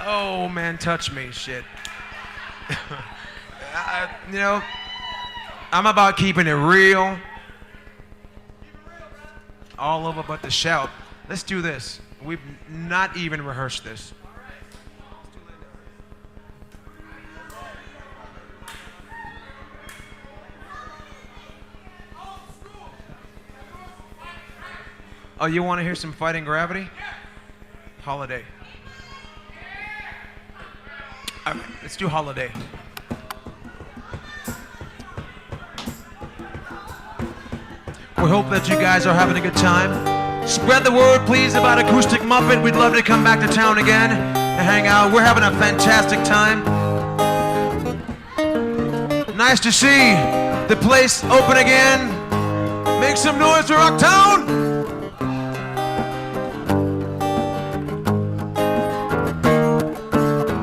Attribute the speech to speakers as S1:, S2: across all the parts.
S1: Oh man, touch me, shit. You know, I'm about keeping it real. All over but the shout. Let's do this. We've not even rehearsed this. Oh, you want to hear some Fighting Gravity? Holiday. All right, let's do Holiday. We hope that you guys are having a good time. Spread the word, please, about Acoustic Muppet. We'd love to come back to town again and hang out. We're having a fantastic time. Nice to see the place open again. Make some noise for Rocktown.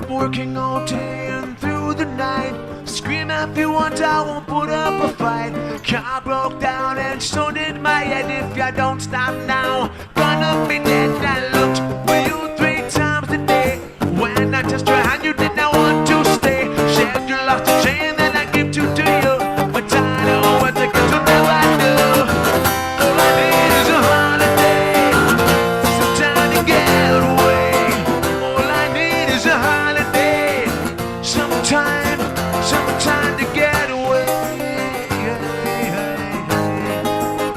S1: Working all day and through the night. Scream if you want, I won't put up a fight. Car broke down and so did my head. If you don't stop now, gonna be dead. I looked for you 3 times a day. When I touched your hand, you did not want to stay. Said you lost a chain that I give to you. But I know what the girls will never do. All I need is a holiday, some time to get away. All I need is a holiday, sometime to get away.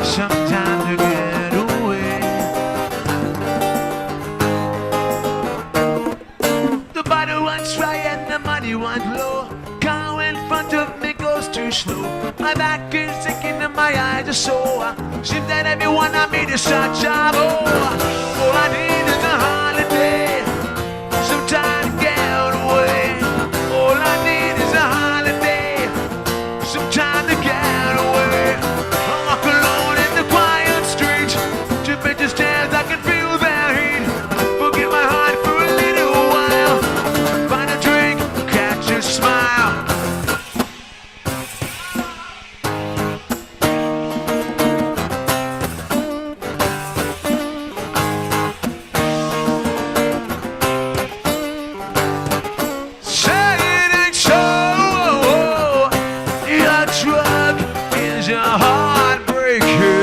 S1: Sometime to get away. The body runs dry and the money runs low. Car in front of me goes too slow. My back is aching and my eyes are sore. Seems that everyone I meet is such a bore. All I need is a holiday, some time to get away. All I need is a holiday, some time to get away. I walk alone in the quiet street. 2 bitches stairs, I can feel their heat. Forget my heart for a little while. Find a drink, catch a smile. Say it ain't so. Your drug is a heartbreaker.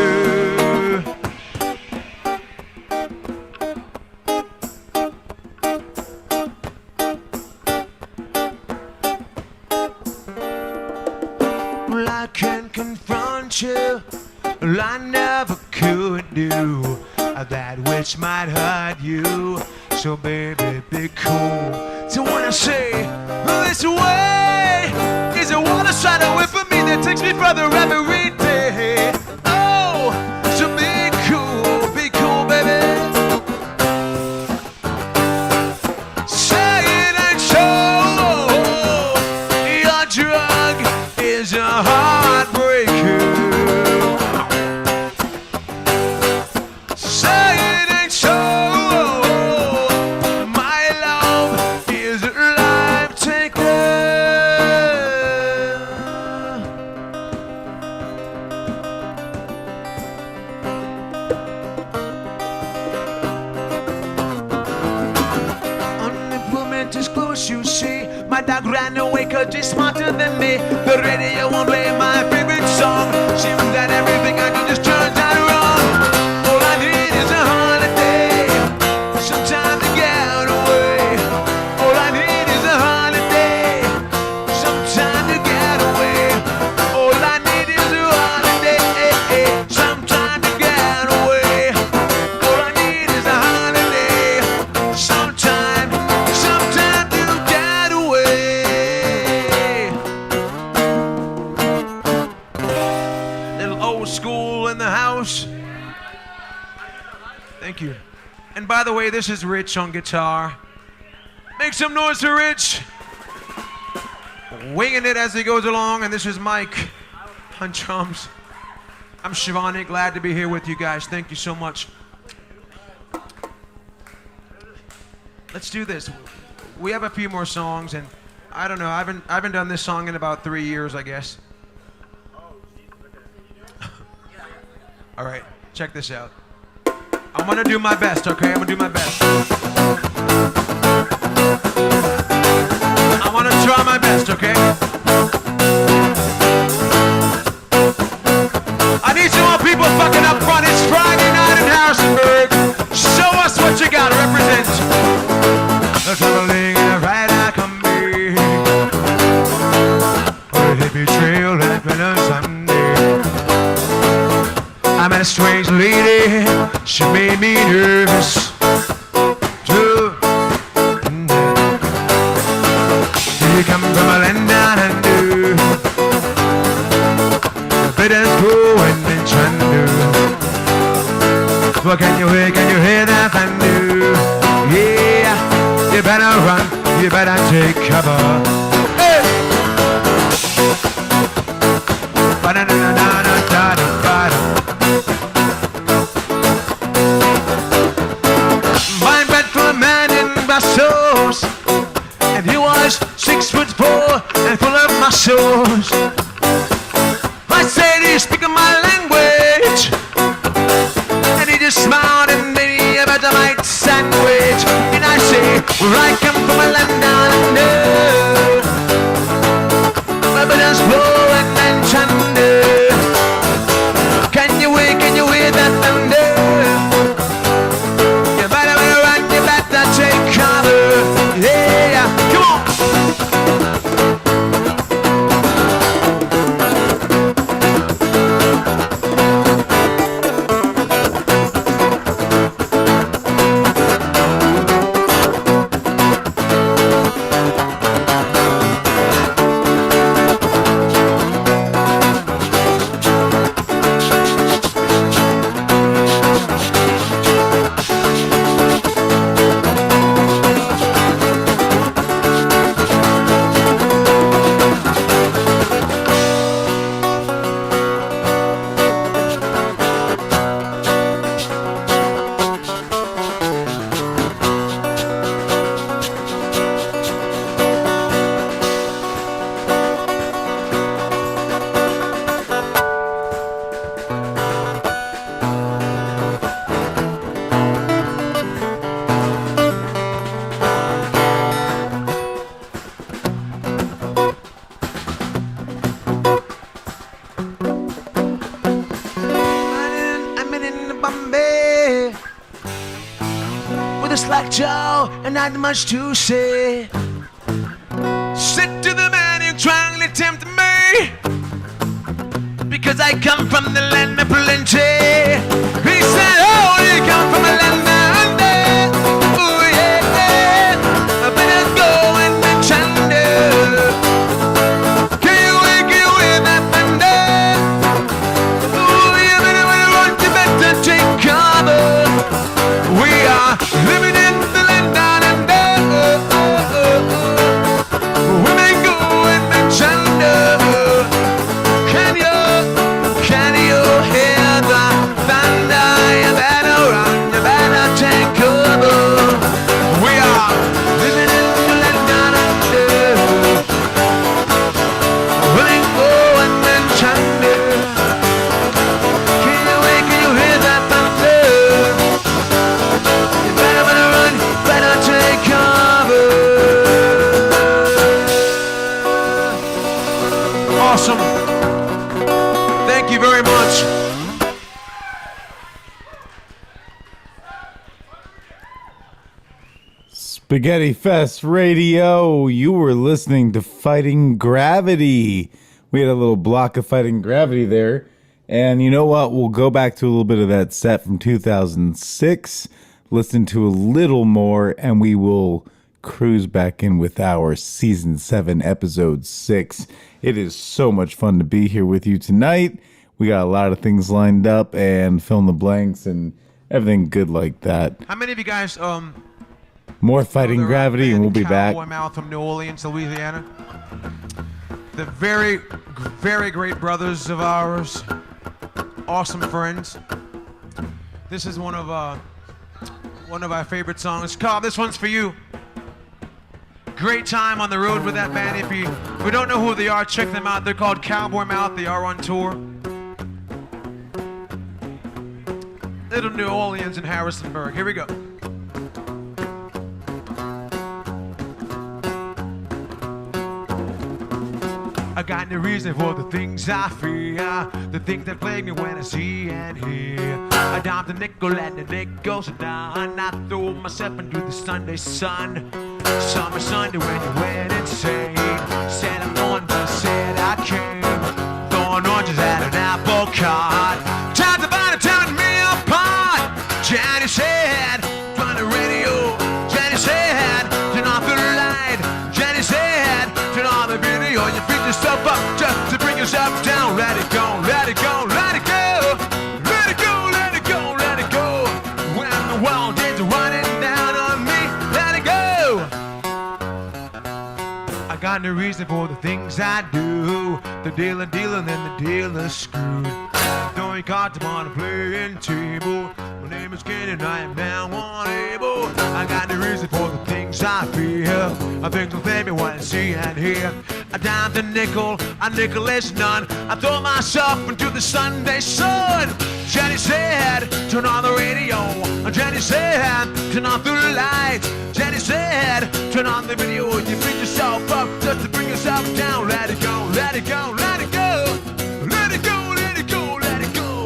S1: Well, I can confront you. Well, I never could do that which might hurt you. So baby, be cool. So when I say this way is a waterside away from me that takes me further every day. Oh, so be cool, baby. Say it ain't so. Your drug is a heartbreaker. Say it ain't so. My love is a life taker. Unemployment is close, you see. My dog ran away 'cause he's smarter than me. The radio won't play my favorite song. Seems that everything I do just turns out wrong. All I need is a holiday, some time to get away. All I need is a holiday, some time to get away. All I need is a holiday, some time to get away. All I need is a holiday, sometime to get away. Little old school in the house. Thank you. And by the way, this is Rich on guitar. Make some noise for Rich. Winging it as he goes along. And this is Mike on drums. I'm Shivani, glad to be here with you guys. Thank you so much. Let's do this. We have a few more songs, and I don't know. I haven't done this song in about 3 years, I guess. All right, check this out. I'm gonna do my best, okay? I'm gonna do my best. Oh, can you hear that thunder? Yeah, you better run, you better take cover. Hey! Mine bet for a man in Brussels, and he was 6'4" and full of muscles. I said, "Do you speak my language?" And he just smiled and made me a Vegemite sandwich. And I say, "Where I come from, a land down under, where banners blow and thunder. Can you hear that thunder? You better run, you better take cover. Yeah, come on." Like Joe and not much to say. Said to the man who tryingly tempted me, because I come from the land of plenty. He said, "Oh, you come from a land down there. Oh yeah, yeah. I better go and chunder. Can you hear that thunder? Oh, you better run, you better take cover. We are living in the land down under. Women go and chunder. Can you hear the thunder? You better run, you better take cover. We are living in the land down under. Women go and chunder. Can you hear that thunder? You better run, better take cover. Awesome. Thank you very much.
S2: Spaghetti Fest Radio. You were listening to Fighting Gravity. We had a little block of Fighting Gravity there. And you know what? We'll go back to a little bit of that set from 2006, listen to a little more, and we will cruise back in with our Season 7, Episode 6. It is so much fun to be here with you tonight. We got a lot of things lined up and fill in the blanks and everything good like that.
S1: How many of you guys
S2: More Fighting Gravity, and we'll be back.
S1: Cowboy Mouth from New Orleans, Louisiana. The very, very great brothers of ours. Awesome friends. This is one of our favorite songs. Carl, this one's for you. Great time on the road with that band. If you don't know who they are, check them out. They're called Cowboy Mouth. They are on tour. Little New Orleans and Harrisonburg. Here we go. I got no reason for the things I fear, the things that plague me when I see and hear. I down the nickel and the nickel's done. I throw myself into the Sunday sun. Summer Sunday when you went insane. Said I'm going, but said I came. Throwing oranges at an apple cart. Time to find it, tearing me apart. Jenny said, turn the radio. Jenny said, turn off the light. Jenny said, turn on the video. You beat yourself up just to bring yourself down. Let it go, let it go, let it go. Let it go, let it go, let it go. I got no reason for the things I do. The dealer dealing and the dealer screwed. Throwing cards upon a playing table. My name is Ken and I am now unable. I got no reason for the things I feel. I think will save me what I see and hear. A dime to nickel, a nickel is none. I throw myself into the Sunday sun. Jenny said, turn on the radio. Jenny said, turn on through the lights. Jenny said, turn on the video. You beat yourself up just to bring yourself down. Let it go, let it go, let it go. Let it go, let it go, let it go.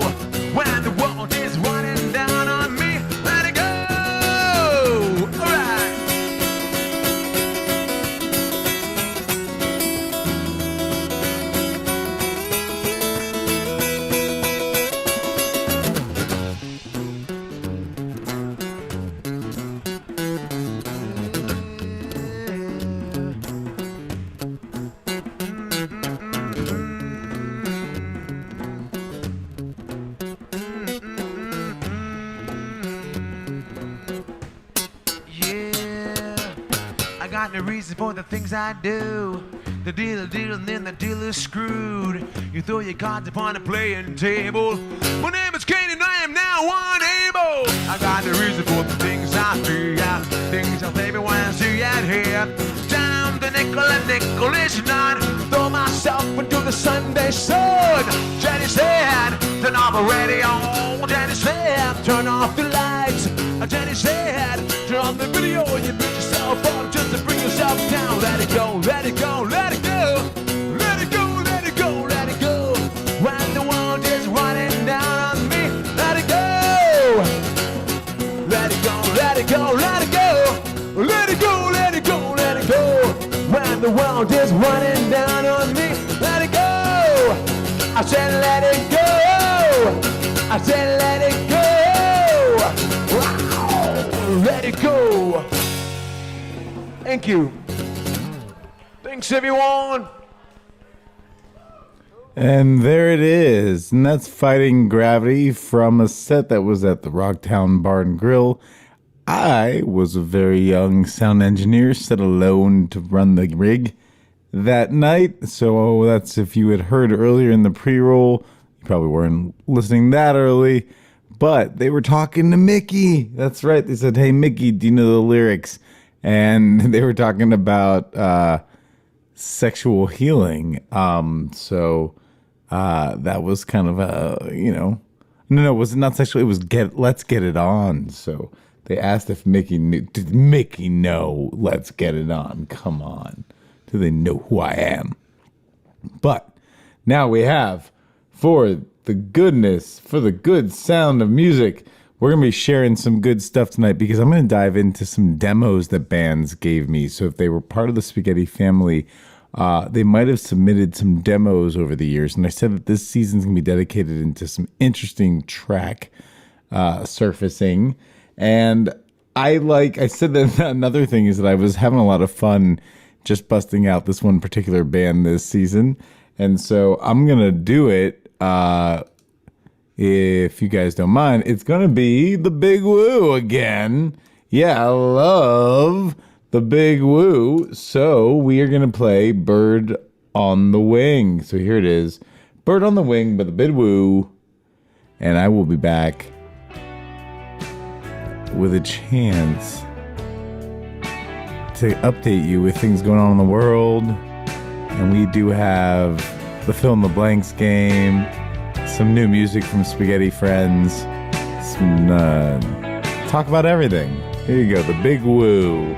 S1: When the world is running down on me, let it go. Alright. Got no reason for the things I do. The dealer and then the dealer's screwed. You throw your cards upon a playing table. My name is Kane and I am now unable. I got no reason for the things I feel. Things I'll baby when I see it here. Down the nickel and nickel is none. Throw myself into the Sunday sun. Jenny said, turn off the radio. Jenny said, turn off the lights. Jenny said, turn on the video. You beat yourself up just to bring yourself down. Let it go, let it go, let it go. Let it go, let it go, let it go. When the world is running down on me, let it go. Let it go, let it go, let it go. Let it go, let it go, let it go. When the world is running down on me, let it go. I said let it go. I said let it go. Wow, let it go. Thank you. Thanks, everyone.
S2: And there it is. And that's Fighting Gravity from a set that was at the Rocktown Bar and Grill. I was a very young sound engineer, set alone to run the rig that night. So that's if you had heard earlier in the pre-roll. You probably weren't listening that early. But they were talking to Mickey. That's right. They said, hey, Mickey, do you know the lyrics? And they were talking about sexual healing. So that was kind of a, no, it was not sexual. It was let's get it on. So they asked if Mickey knew. Did Mickey know let's get it on? Come on. Do they know who I am? But now we have, for the good sound of music, we're going to be sharing some good stuff tonight because I'm going to dive into some demos that bands gave me. So if they were part of the Spaghetti family, they might have submitted some demos over the years. And I said that this season's going to be dedicated into some interesting track surfacing. And I said that another thing is that I was having a lot of fun just busting out this one particular band this season. And so I'm going to do it. If you guys don't mind, it's going to be the Big Woo again. Yeah, I love the Big Woo. So we are going to play Bird on the Wing. So here it is. Bird on the Wing by the Big Woo. And I will be back with a chance to update you with things going on in the world. And we do have the Fill in the Blanks game, some new music from Spaghetti Friends, some talk about everything. Here you go, the Big Woo,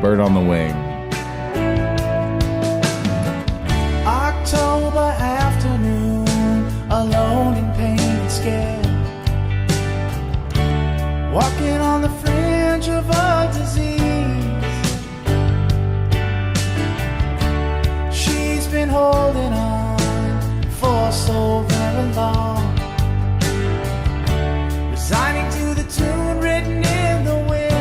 S2: Bird on the Wing.
S3: October afternoon, alone and pain and scared, walking on the fringe of a disease. She's been holding on for so very long, resigning to the tune written in the wind.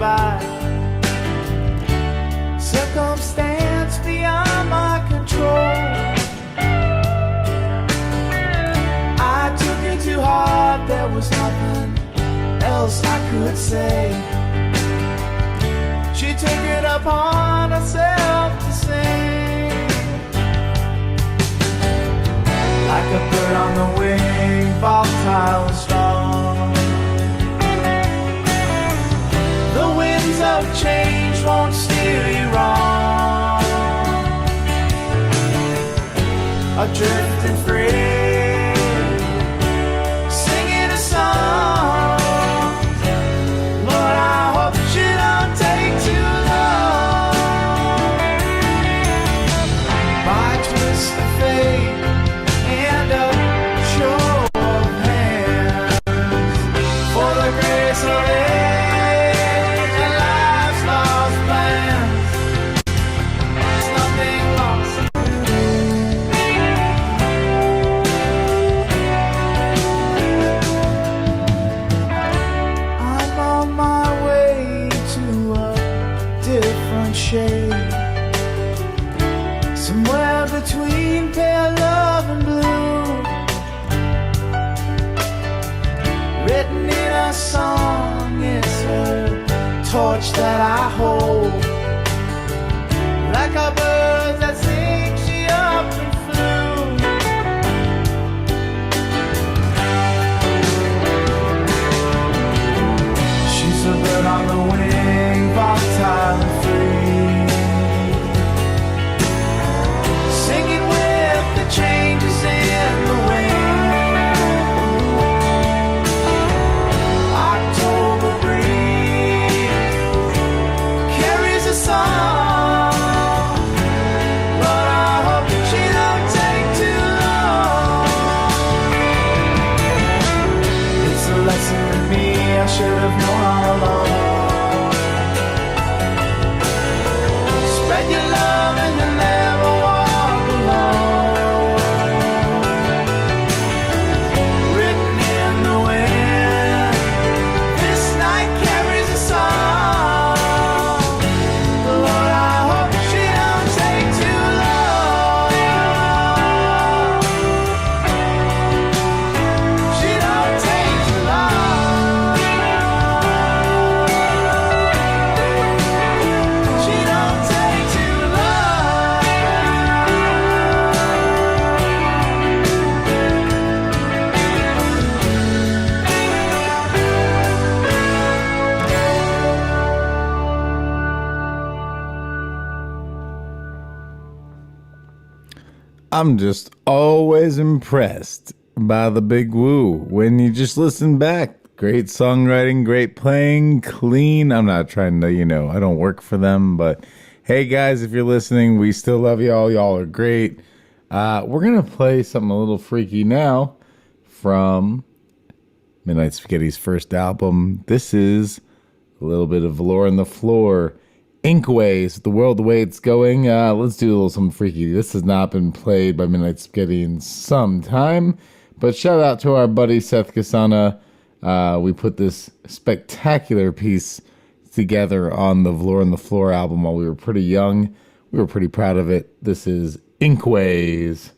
S3: by. Circumstance beyond my control. I took it to heart, there was nothing else I could say. She took it upon herself to sing. Like a bird on the wing, volatile and strong. The winds of change won't steer you wrong. Adrift and free, singing a song. Lord, I hope she don't take too long. By twist of fate and a show of hands, for the grace of age and life's lost plans. There's nothing lost. I'm on my way to a different shade, somewhere between pale love and blue, written in a song. It's her torch that I hold, like a bird that sings, she up and flew. She's a bird on the wing, volatile and free, singing with the changes in the wind. October breeze carries a song. Lord, I hope she don't take too long. It's a lesson in me I should have known all along. Spread your love and you'll never walk alone. Written in the wind, this night carries a song. Lord, I hope she don't take too long. She don't take too long. She don't take too long.
S2: I'm just always impressed by the Big Woo. When you just listen back, great songwriting, great playing, clean. I'm not trying to, I don't work for them, but hey guys, if you're listening, we still love y'all. Y'all are great. We're going to play something a little freaky now from Midnight Spaghetti's first album. This is a little bit of Valor on the Floor. Inkways, the world the way it's going. Let's do a little something freaky. This has not been played by Midnight Spaghetti in some time, but shout out to our buddy Seth Kasana. We put this spectacular piece together on the Valor on the Floor album while we were pretty young. We were pretty proud of it. This is Inkways.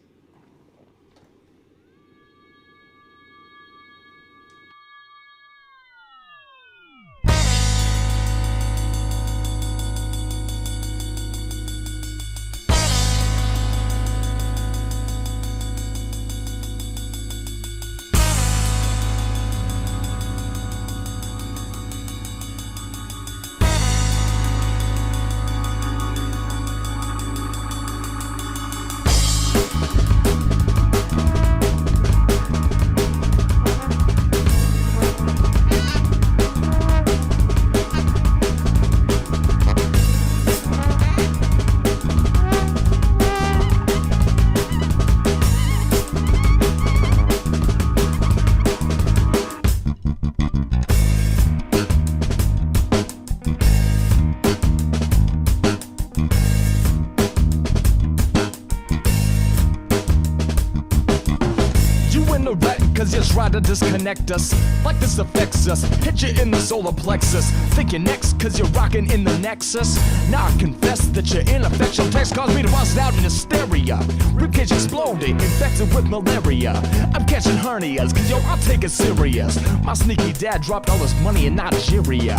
S4: try to disconnect us. Like this affects us, hit you in the solar plexus. Think you're next cause you're rocking in the Nexus. Now I confess that your ineffectual text caused me to bust out in hysteria. Ribcage exploded, infected with malaria. I'm catching hernias cause yo, I'll take it serious. My sneaky dad dropped all his money in Nigeria.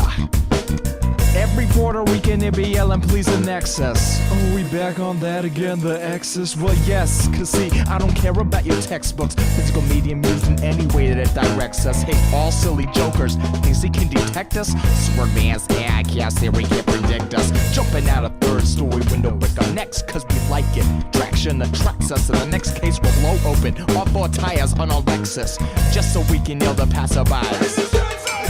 S4: Every Puerto Rican they be yelling please in excess. Oh, we back on that again, the excess. Well yes, cause see, I don't care about your textbooks. Physical medium used in any way that it directs us. Hey, all silly jokers, thinks he can detect us? Swear man's I can't say we can't predict us. Jumping out a third story window break our necks cause we like it. Traction attracts us, in the next case we'll blow open all four tires on our Lexus. Just so we can yell the passerbys.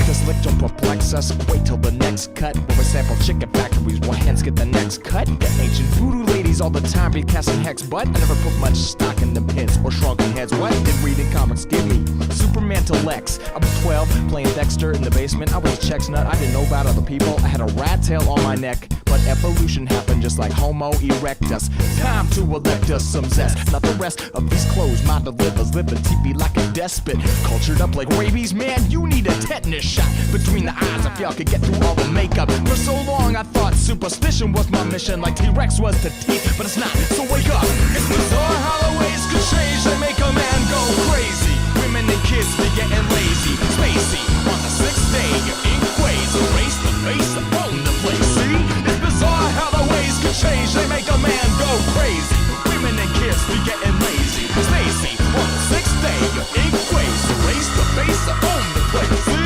S4: This lick don't perplex us. Wait till the next cut where we sample chicken factories where hands get the next cut. The ancient voodoo ladies all the time be casting hex, but I never put much stock in them pins or shrunken heads. What did reading comics give me? Superman to Lex. I was 12 playing Dexter in the basement. I was a Chexnut. I didn't know about other people. I had a rat tail on my neck, but evolution happened just like Homo erectus. Time to elect us some zest. Not the rest of these clothes. My delivers live and TV like a despot. Cultured up like rabies, man. You need a tetanus shot between the eyes if y'all could get through all the makeup. For so long I thought superstition was my mission, like T-Rex was to teeth, but it's not. So wake up. It's bizarre how the ways could change. They make a man go crazy. Women and kids be getting lazy. Spacey. On the sixth day, your ink ways erase the face upon the place. See? It's bizarre how the ways could change. They make a man go crazy. Women and kids be getting lazy. Spacey. On the sixth day, your ink ways erase the face upon the place. See?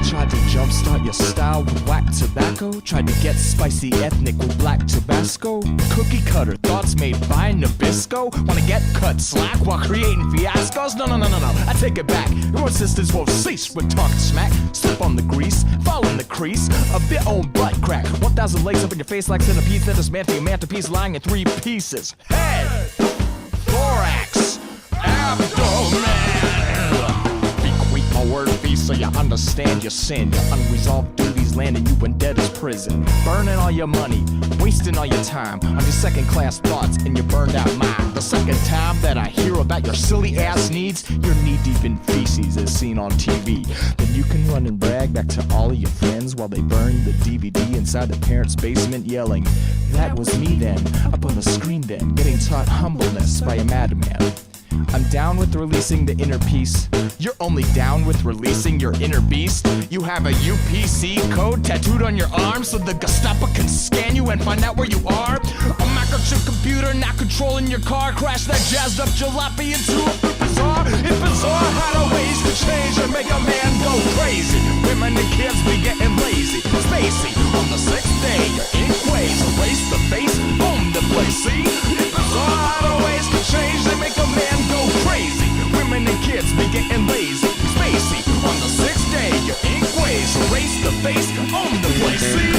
S4: Tried to jumpstart your style with whack tobacco. Tried to get spicy ethnic with black Tabasco. Cookie cutter thoughts made by Nabisco. Wanna get cut slack while creating fiascos? No, I take it back. Your sisters won't cease with talking smack. Step on the grease, fall in the crease of their own butt crack. 1,000 legs up in your face like centipedes that is meant for your mantelpiece lying in 3 pieces. Head, thorax, abdomen. My word feast so you understand your sin. Your unresolved duties landing you in debtor's prison. Burning all your money, wasting all your time on your second-class thoughts and your burned-out mind. The second time that I hear about your silly-ass needs, you're knee-deep in feces as seen on TV. Then you can run and brag back to all of your friends while they burn the DVD inside the parents' basement yelling, "That was me then, up on the screen then, getting taught humbleness by a madman." I'm down with releasing the inner peace. You're only down with releasing your inner beast. You have a UPC code tattooed on your arm so the Gestapo can scan you and find out where you are. A microchip computer now controlling your car. Crash that jazzed up jalopy into a fruit bazaar. It's bizarre how the ways could change and make a man go crazy. Women and kids be getting lazy. Spacey, on the 6th day, your ink ways erase the face on the place. See? It's bizarre how the ways could change and make a man go crazy. Women and kids be getting lazy. Spacey, on the 6th day, your ink ways erase the face on the place. See?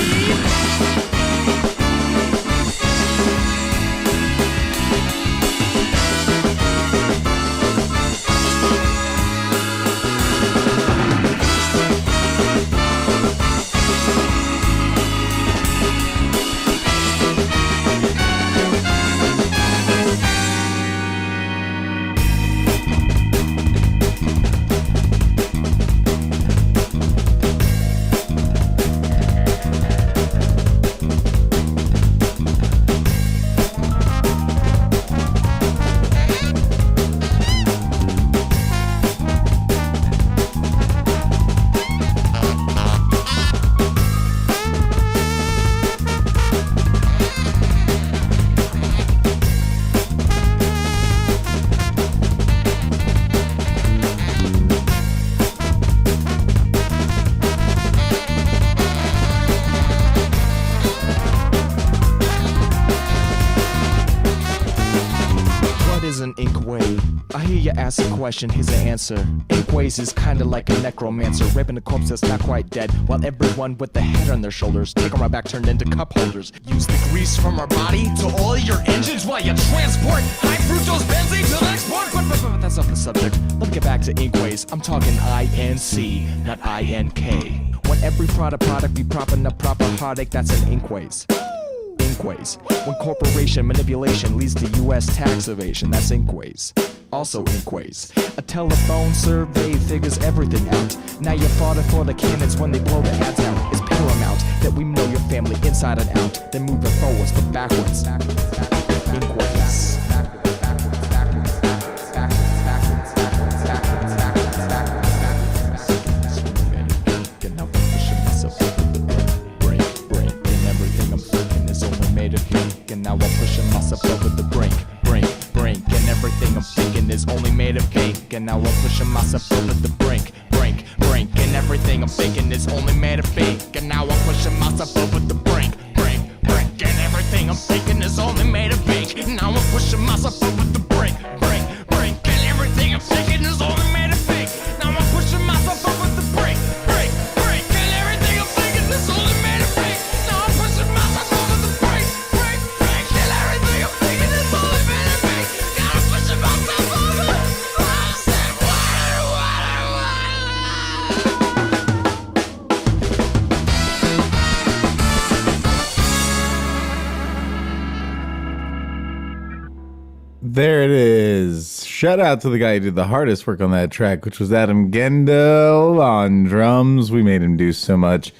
S4: is an inkway? I hear you ask a question, here's the answer. Inkways is kinda like a necromancer, raping a corpse that's not quite dead, while everyone with the head on their shoulders take them right back turned into cup holders. Use the grease from our body to oil your engines while you transport high fructose benzene to the next port. But that's off the subject. Let me get back to inkways. I'm talking INC, not INK. When every product be propping up proper heartache, that's an inkways. Inkways. When corporation manipulation leads to U.S. tax evasion, that's inkways. Also inkways. A telephone survey figures everything out. Now you're fodder for the cannons when they blow the ads out. It's paramount that we know your family inside and out. Then moving forwards but backwards. Inkways. And now I'm pushing myself over the brink, and everything I'm thinking is only made of cake. And now I'm pushing myself over the brink, and everything I'm thinking is only made of cake. And now I'm pushing myself over the brink, and everything I'm thinking is only made of cake. And now I'm pushing myself over the brink, and everything I'm thinking is only made of cake. Now I'm pushing myself over the brink, and everything I'm thinking is only made of cake. Now I'm pushing myself over the brink.
S2: There it is. Shout out to the guy who did the hardest work on that track, which was Adam Gendel on drums. We made him do so much.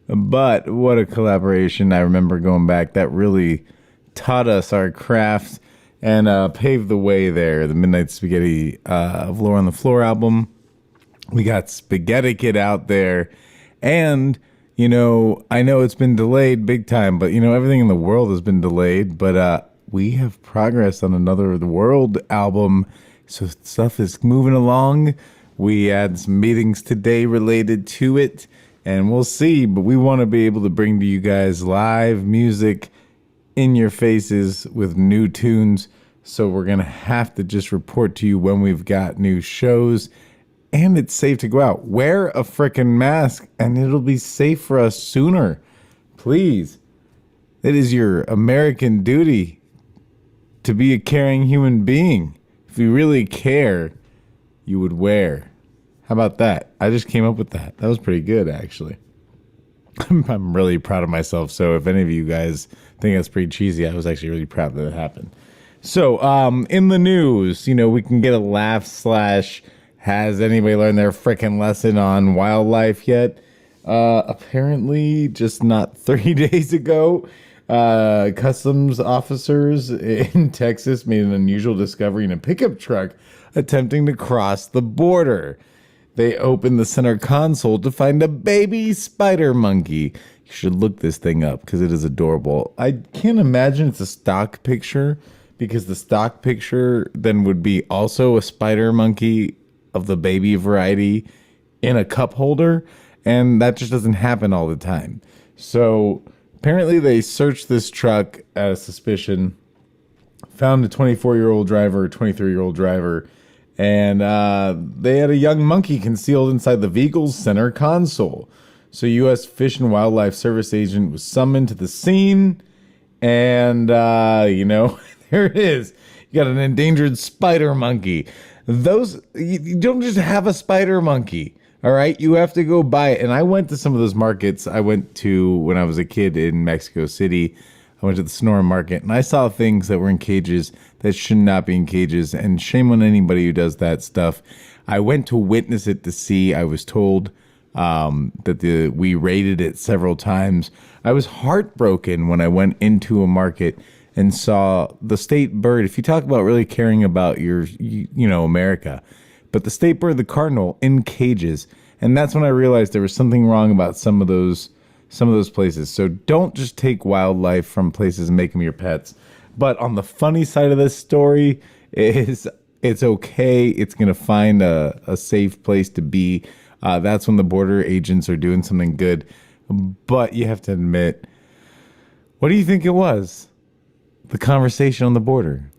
S2: But what a collaboration. I remember going back. That really taught us our craft and paved the way there. The Midnight Spaghetti Floor on the Floor album. We got Spaghetti Kid out there. And, you know, I know it's been delayed big time, but, you know, everything in the world has been delayed. But we have progress on another of the world album. So stuff is moving along. We had some meetings today related to it. And we'll see, but we want to be able to bring to you guys live music in your faces with new tunes. So we're going to have to just report to you when we've got new shows. And it's safe to go out. Wear a frickin' mask and it'll be safe for us sooner. Please. It is your American duty to be a caring human being. If you really care, you would wear. How about that? I just came up with that. That was pretty good, actually. I'm really proud of myself. So if any of you guys think that's pretty cheesy, I was actually really proud that it happened. So in the news, you know, we can get a laugh / has anybody learned their frickin' lesson on wildlife yet? Apparently, just not 3 days ago, customs officers in Texas made an unusual discovery in a pickup truck attempting to cross the border. They opened the center console to find a baby spider monkey. You should look this thing up because it is adorable. I can't imagine it's a stock picture because the stock picture then would be also a spider monkey of the baby variety in a cup holder. And that just doesn't happen all the time. So apparently they searched this truck at a suspicion, found a 24-year-old driver, 23-year-old driver, and they had a young monkey concealed inside the vehicle's center console. So U.S. Fish and Wildlife Service agent was summoned to the scene, and, you know, there it is. You got an endangered spider monkey. You don't just have a spider monkey, all right? You have to go buy it. And I went to some of those markets I went to when I was a kid in Mexico City. I went to the Sonora Market, and I saw things that were in cages that should not be in cages, and shame on anybody who does that stuff. I went to witness it to see. I was told that we raided it several times. I was heartbroken when I went into a market and saw the state bird. If you talk about really caring about your, you know, America, but the state bird, the cardinal, in cages, and that's when I realized there was something wrong about some of those places. So don't just take wildlife from places and make them your pets. But on the funny side of this story is it's okay. It's going to find a safe place to be. That's when the border agents are doing something good. But you have to admit, what do you think it was? The conversation on the border.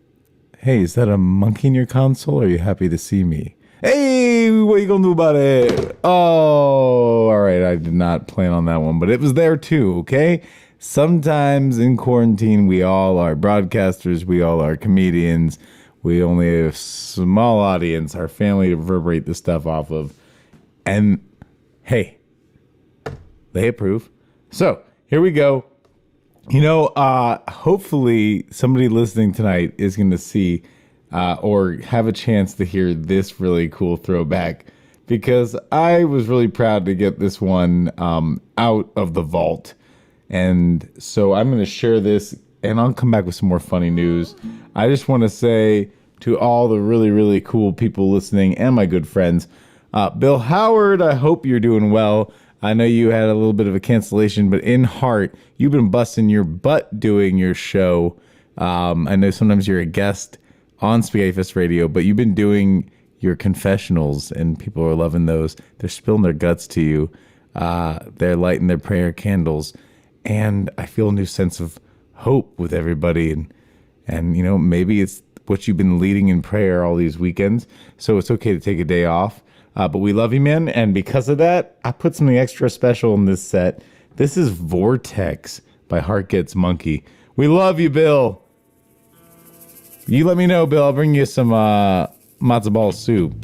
S2: Hey, is that a monkey in your console? Are you happy to see me? Hey, what you gonna do about it? Oh, all right. I did not plan on that one, but it was there too, okay? Sometimes in quarantine, we all are broadcasters. We all are comedians. We only have a small audience, our family to reverberate this stuff off of. And hey, they approve. So here we go. Hopefully somebody listening tonight is going to see or have a chance to hear this really cool throwback, because I was really proud to get this one out of the vault. And so I'm going to share this, and I'll come back with some more funny news. I just want to say to all the really, really cool people listening and my good friends, Bill Howard, I hope you're doing well. I know you had a little bit of a cancellation, but in heart, you've been busting your butt doing your show. I know sometimes you're a guest on SPAGHETTIFEST Radio, but you've been doing your confessionals, and people are loving those. They're spilling their guts to you. They're lighting their prayer candles, and I feel a new sense of hope with everybody. And maybe it's what you've been leading in prayer all these weekends, so it's okay to take a day off. But we love you, man. And because of that, I put something extra special in this set. This is Vortex by Heart Gets Monkey. We love you, Bill. You let me know, Bill. I'll bring you some matzo ball soup.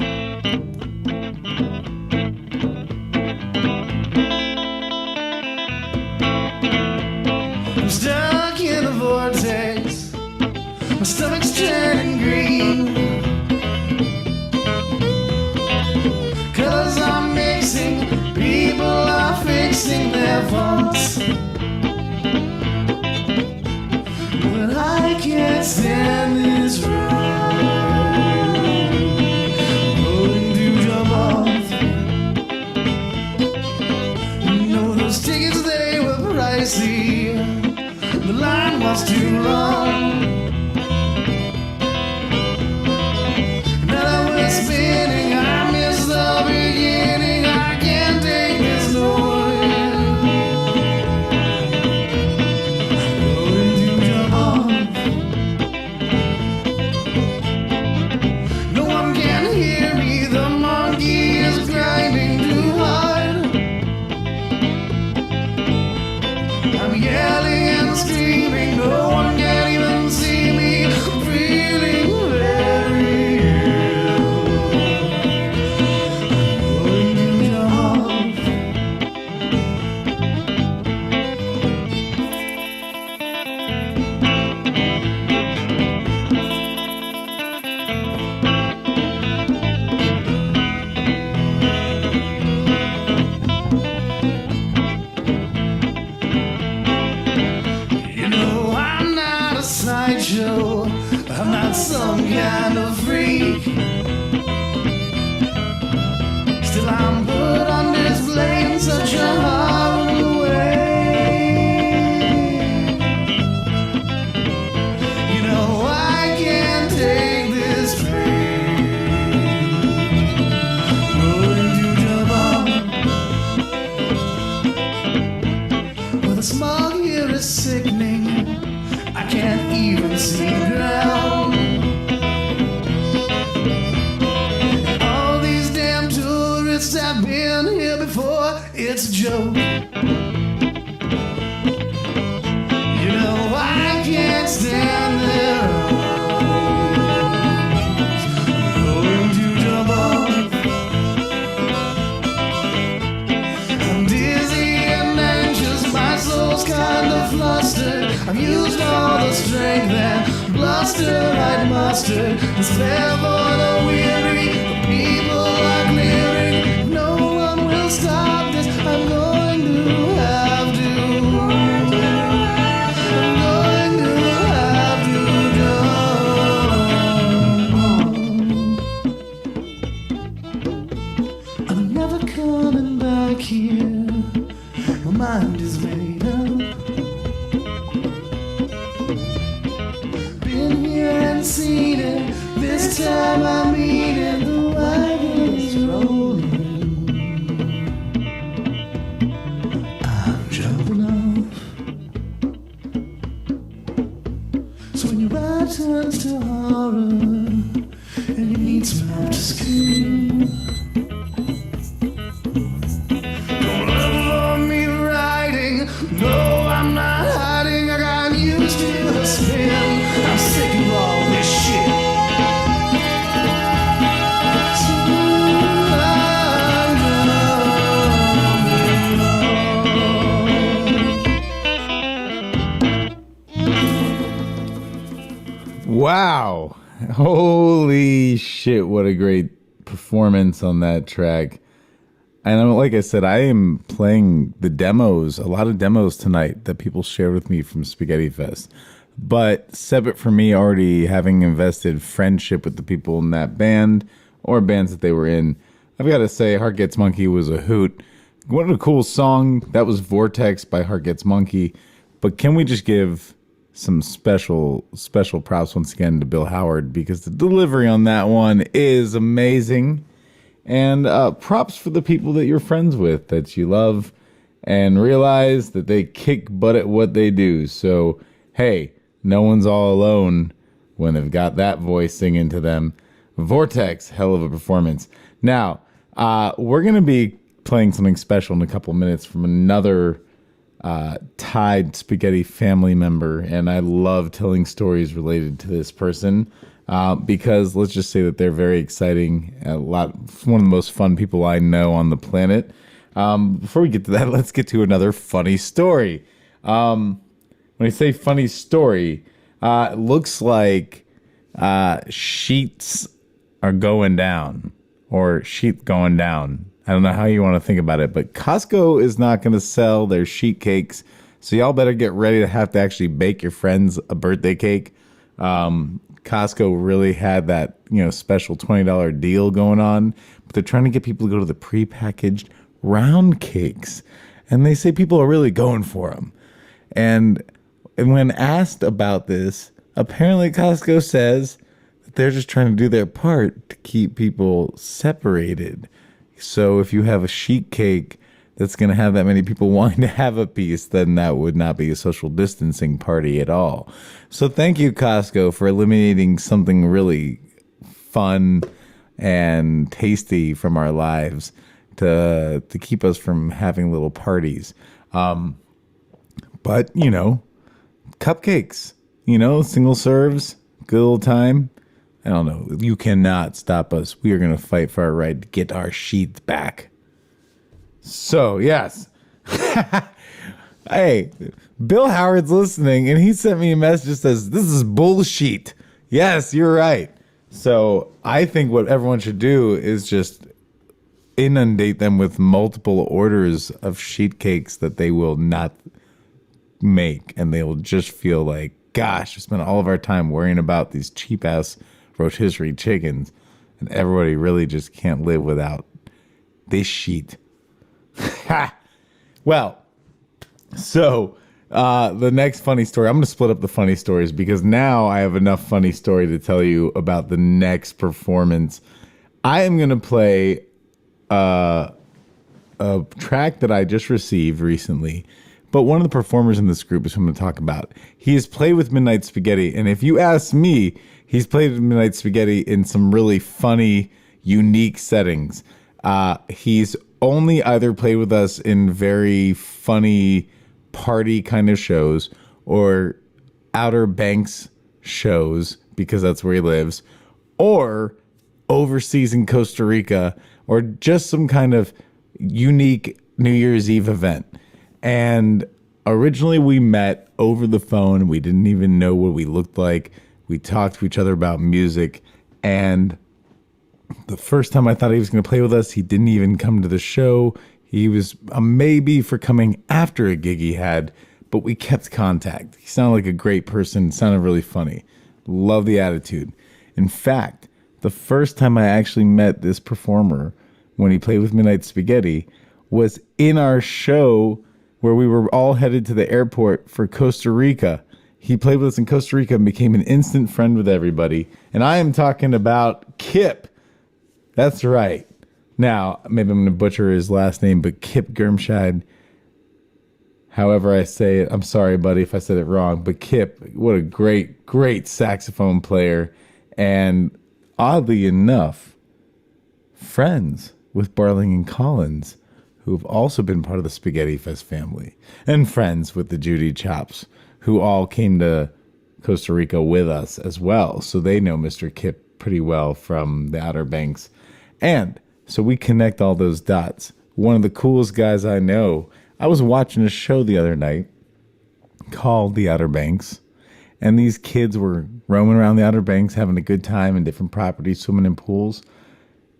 S3: I'm stuck in a vortex. My stomach's turning green. I'm mixing, people are fixing their faults, but I can't stand this ride. Hoping to jump off. Those tickets, they were pricey. The line was too long. Now that we're spinning, I miss the beginning. I can't take this noise. Going to jump off. No one can hear me. The monkey is grinding too hard. I'm yelling and screaming. No one can even see me. I'm feeling very ill. Going to jump off. I'm not a sideshow. I'm not some kind of freak. Still, I'm put on display in such a horrible way. I can't take this pain. Going to jump off. Well, the smog here is sickening. I can't even see the ground. All these damn tourists have been here before. It's a joke. I can't stand their eyes. Going to jump off. I'm dizzy and anxious. My soul's kind of flustered. I've used all the strength and bluster I'd mustered. Despair for the weary. The people are clearing. No one will stop this. I'm going to have to. I'm going to have to jump. I'm never coming back here. My mind is made up. Been here and seen it. This time I mean it. The wagon is rolling. I'm jumping off. So when your ride turns to horror, needs me to scream. Don't ever me writing. No, I'm not hiding. I got used to the spin. I'm sick of all this shit.
S2: Wow. Holy shit, what a great performance on that track. And like I said, I am playing the demos, a lot of demos tonight that people shared with me from Spaghetti Fest. But separate from me already having invested friendship with the people in that band or bands that they were in, I've got to say Heart Gets Monkey was a hoot. What a cool song. That was Vortex by Heart Gets Monkey. But can we just give some special props once again to Bill Howard, because the delivery on that one is amazing. And props for the people that you're friends with, that you love, and realize that they kick butt at what they do. So, hey, no one's all alone when they've got that voice singing to them. Vortex, hell of a performance. Now, we're going to be playing something special in a couple minutes from another Tide Spaghetti family member, and I love telling stories related to this person because let's just say that they're very exciting, one of the most fun people I know on the planet. Before we get to that, let's get to another funny story. When I say funny story, it looks like sheets are going down, or sheet going down. I don't know how you want to think about it, but Costco is not going to sell their sheet cakes, so y'all better get ready to have to actually bake your friends a birthday cake. Costco really had that, special $20 deal going on, but they're trying to get people to go to the prepackaged round cakes, and they say people are really going for them. And when asked about this, apparently Costco says that they're just trying to do their part to keep people separated. So if you have a sheet cake that's going to have that many people wanting to have a piece, then that would not be a social distancing party at all. So thank you, Costco, for eliminating something really fun and tasty from our lives to keep us from having little parties. But, cupcakes, single serves, good old time. I don't know. You cannot stop us. We are going to fight for our right to get our sheets back. So, yes. Hey, Bill Howard's listening, and he sent me a message that says, this is bullshit. Yes, you're right. So, I think what everyone should do is just inundate them with multiple orders of sheet cakes that they will not make, and they will just feel like, gosh, we spent all of our time worrying about these cheap-ass rotisserie chickens, and everybody really just can't live without this sheet. Well, so the next funny story, I'm going to split up the funny stories because now I have enough funny story to tell you about the next performance. I am going to play a track that I just received recently, but one of the performers in this group is who I'm going to talk about. He has played with Midnight Spaghetti, and if you ask me, he's played with Midnight Spaghetti in some really funny, unique settings. He's only either played with us in very funny party kind of shows or Outer Banks shows, because that's where he lives, or overseas in Costa Rica, or just some kind of unique New Year's Eve event. And originally we met over the phone. We didn't even know what we looked like. We talked to each other about music, and the first time I thought he was going to play with us, he didn't even come to the show. He was a maybe for coming after a gig he had, but we kept contact. He sounded like a great person, sounded really funny. Love the attitude. In fact, the first time I actually met this performer when he played with Midnight Spaghetti was in our show where we were all headed to the airport for Costa Rica. He played with us in Costa Rica and became an instant friend with everybody. And I am talking about Kip. That's right. Now, maybe I'm going to butcher his last name, but Kip Gurmscheid. However I say it, I'm sorry, buddy, if I said it wrong. But Kip, what a great, great saxophone player. And oddly enough, friends with Barling and Collins, who have also been part of the Spaghetti Fest family, and friends with the Judy Chops, who all came to Costa Rica with us as well. So they know Mr. Kip pretty well from the Outer Banks. And so we connect all those dots. One of the coolest guys I know, I was watching a show the other night called The Outer Banks, and these kids were roaming around the Outer Banks having a good time in different properties, swimming in pools.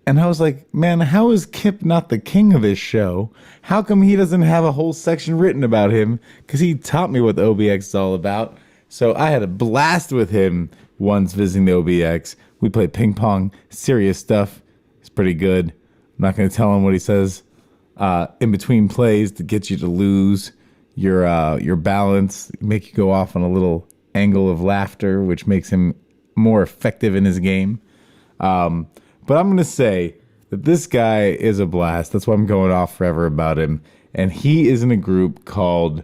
S2: And I was like, man, how is Kip not the king of this show? How come he doesn't have a whole section written about him? Because he taught me what the OBX is all about. So I had a blast with him once visiting the OBX. We played ping pong, serious stuff. It's pretty good. I'm not going to tell him what he says in between plays to get you to lose your balance, make you go off on a little angle of laughter, which makes him more effective in his game. But I'm going to say that this guy is a blast. That's why I'm going off forever about him. And he is in a group called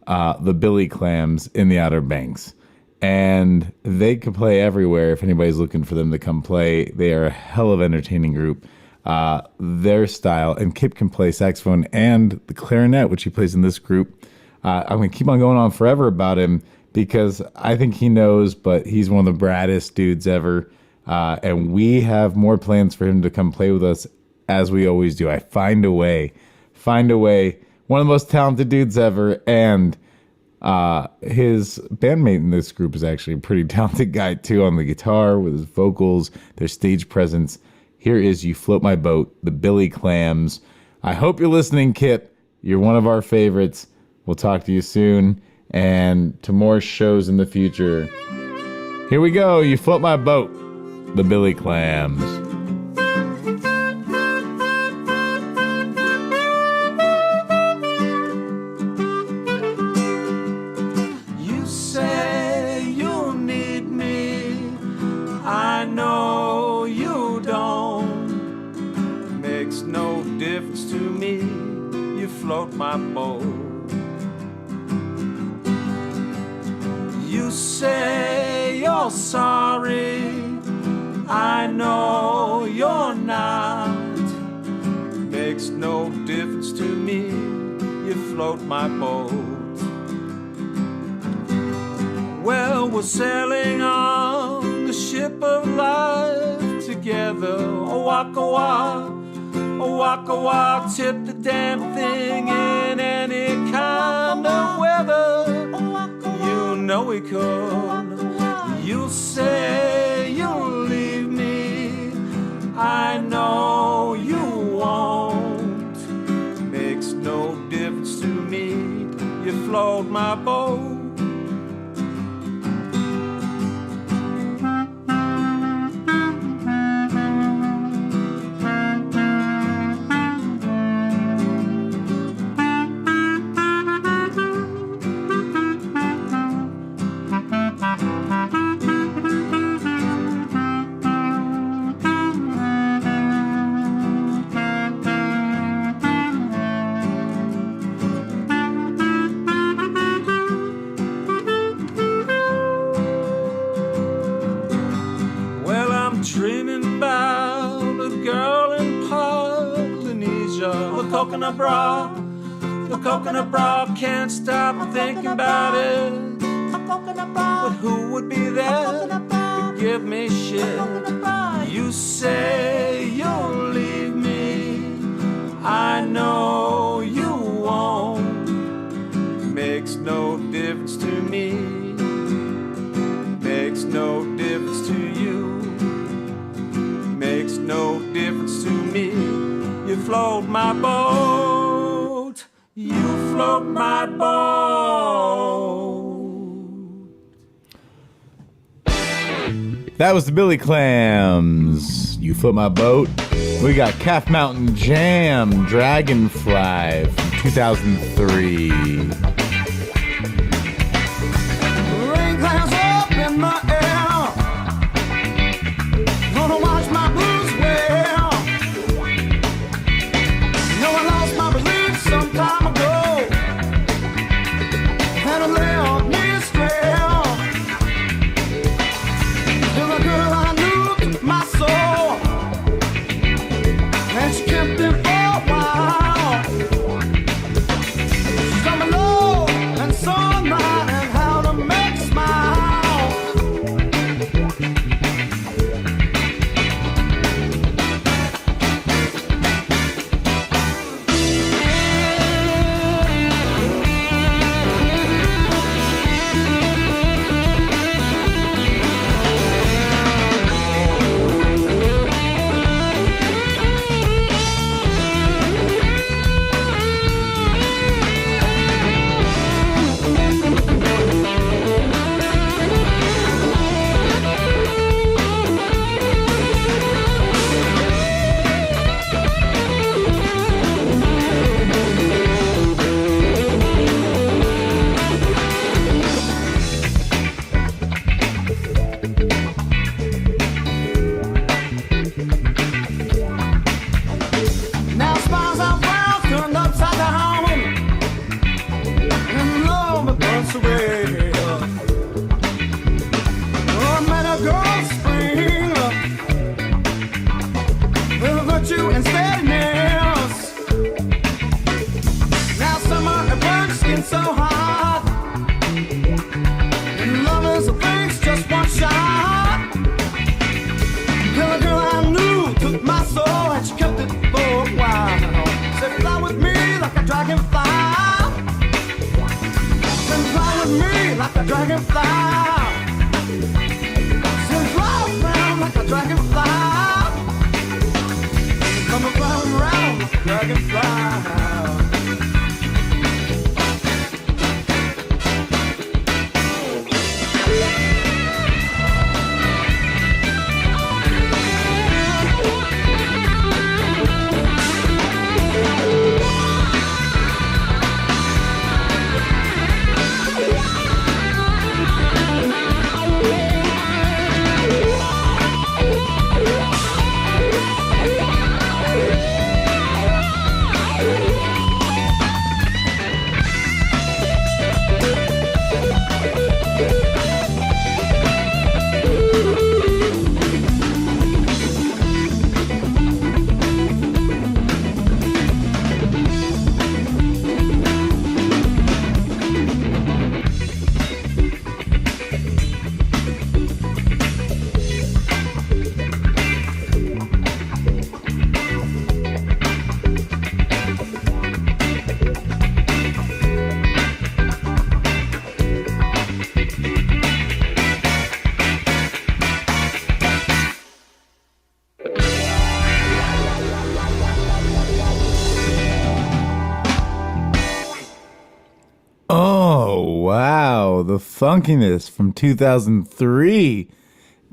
S2: the Billy Clams in the Outer Banks. And they can play everywhere if anybody's looking for them to come play. They are a hell of an entertaining group. Their style, and Kip can play saxophone and the clarinet, which he plays in this group. I'm going to keep on going on forever about him because I think he knows, but he's one of the braddest dudes ever. And we have more plans for him to come play with us, as we always do. I find a way. One of the most talented dudes ever. And his bandmate in this group is actually a pretty talented guy, too, on the guitar with his vocals, their stage presence. Here is You Float My Boat, the Billy Clams. I hope you're listening, Kip. You're one of our favorites. We'll talk to you soon and to more shows in the future. Here we go. You Float My Boat. The Billy Clams.
S3: You say you need me, I know you don't. Makes no difference to me, you float my boat. You say you're sorry, I know you're not. Makes no difference to me, you float my boat. Well, we're sailing on the ship of life together. Oh, waka waka, tip the damn thing in any kind of weather. You know we could. You say you'll leave me, I know you won't. Makes no difference to me, you float my boat. Dreaming about a girl in Polynesia. The coconut bra, can't stop thinking about it. But who would be there to give me shit? You say you'll leave me, I know you won't. Makes no difference to me, makes no difference to you. Makes no difference to me. You float my boat. You float my boat.
S2: That was the Billy Clams. You Float My Boat. We got Calf Mountain Jam, Dragonfly from 2003.
S3: Rain clouds up in my air. Gonna watch my blues well. Know I lost my belief some time ago. Had to lay on Israel. Till a girl I knew took my a dragonfly. Sings round round like a dragonfly. Come around round like a dragonfly.
S2: Oh, wow. The funkiness from 2003.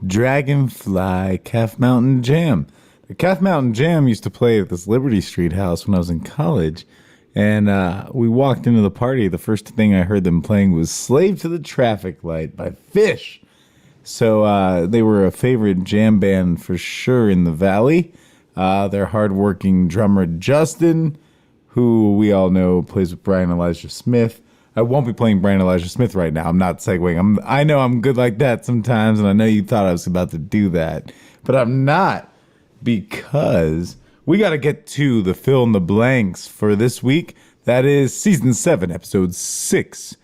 S2: Dragonfly Calf Mountain Jam. The Calf Mountain Jam used to play at this Liberty Street house when I was in college. And we walked into the party. The first thing I heard them playing was Slave to the Traffic Light by Fish. So they were a favorite jam band for sure in the Valley. Their hardworking drummer, Justin, who we all know plays with Brian Elijah Smith. I won't be playing Brian Elijah Smith right now. I'm not segueing. I know I'm good like that sometimes, and I know you thought I was about to do that. But I'm not, because we got to get to the fill in the blanks for this week. That is Season 7, Episode 6,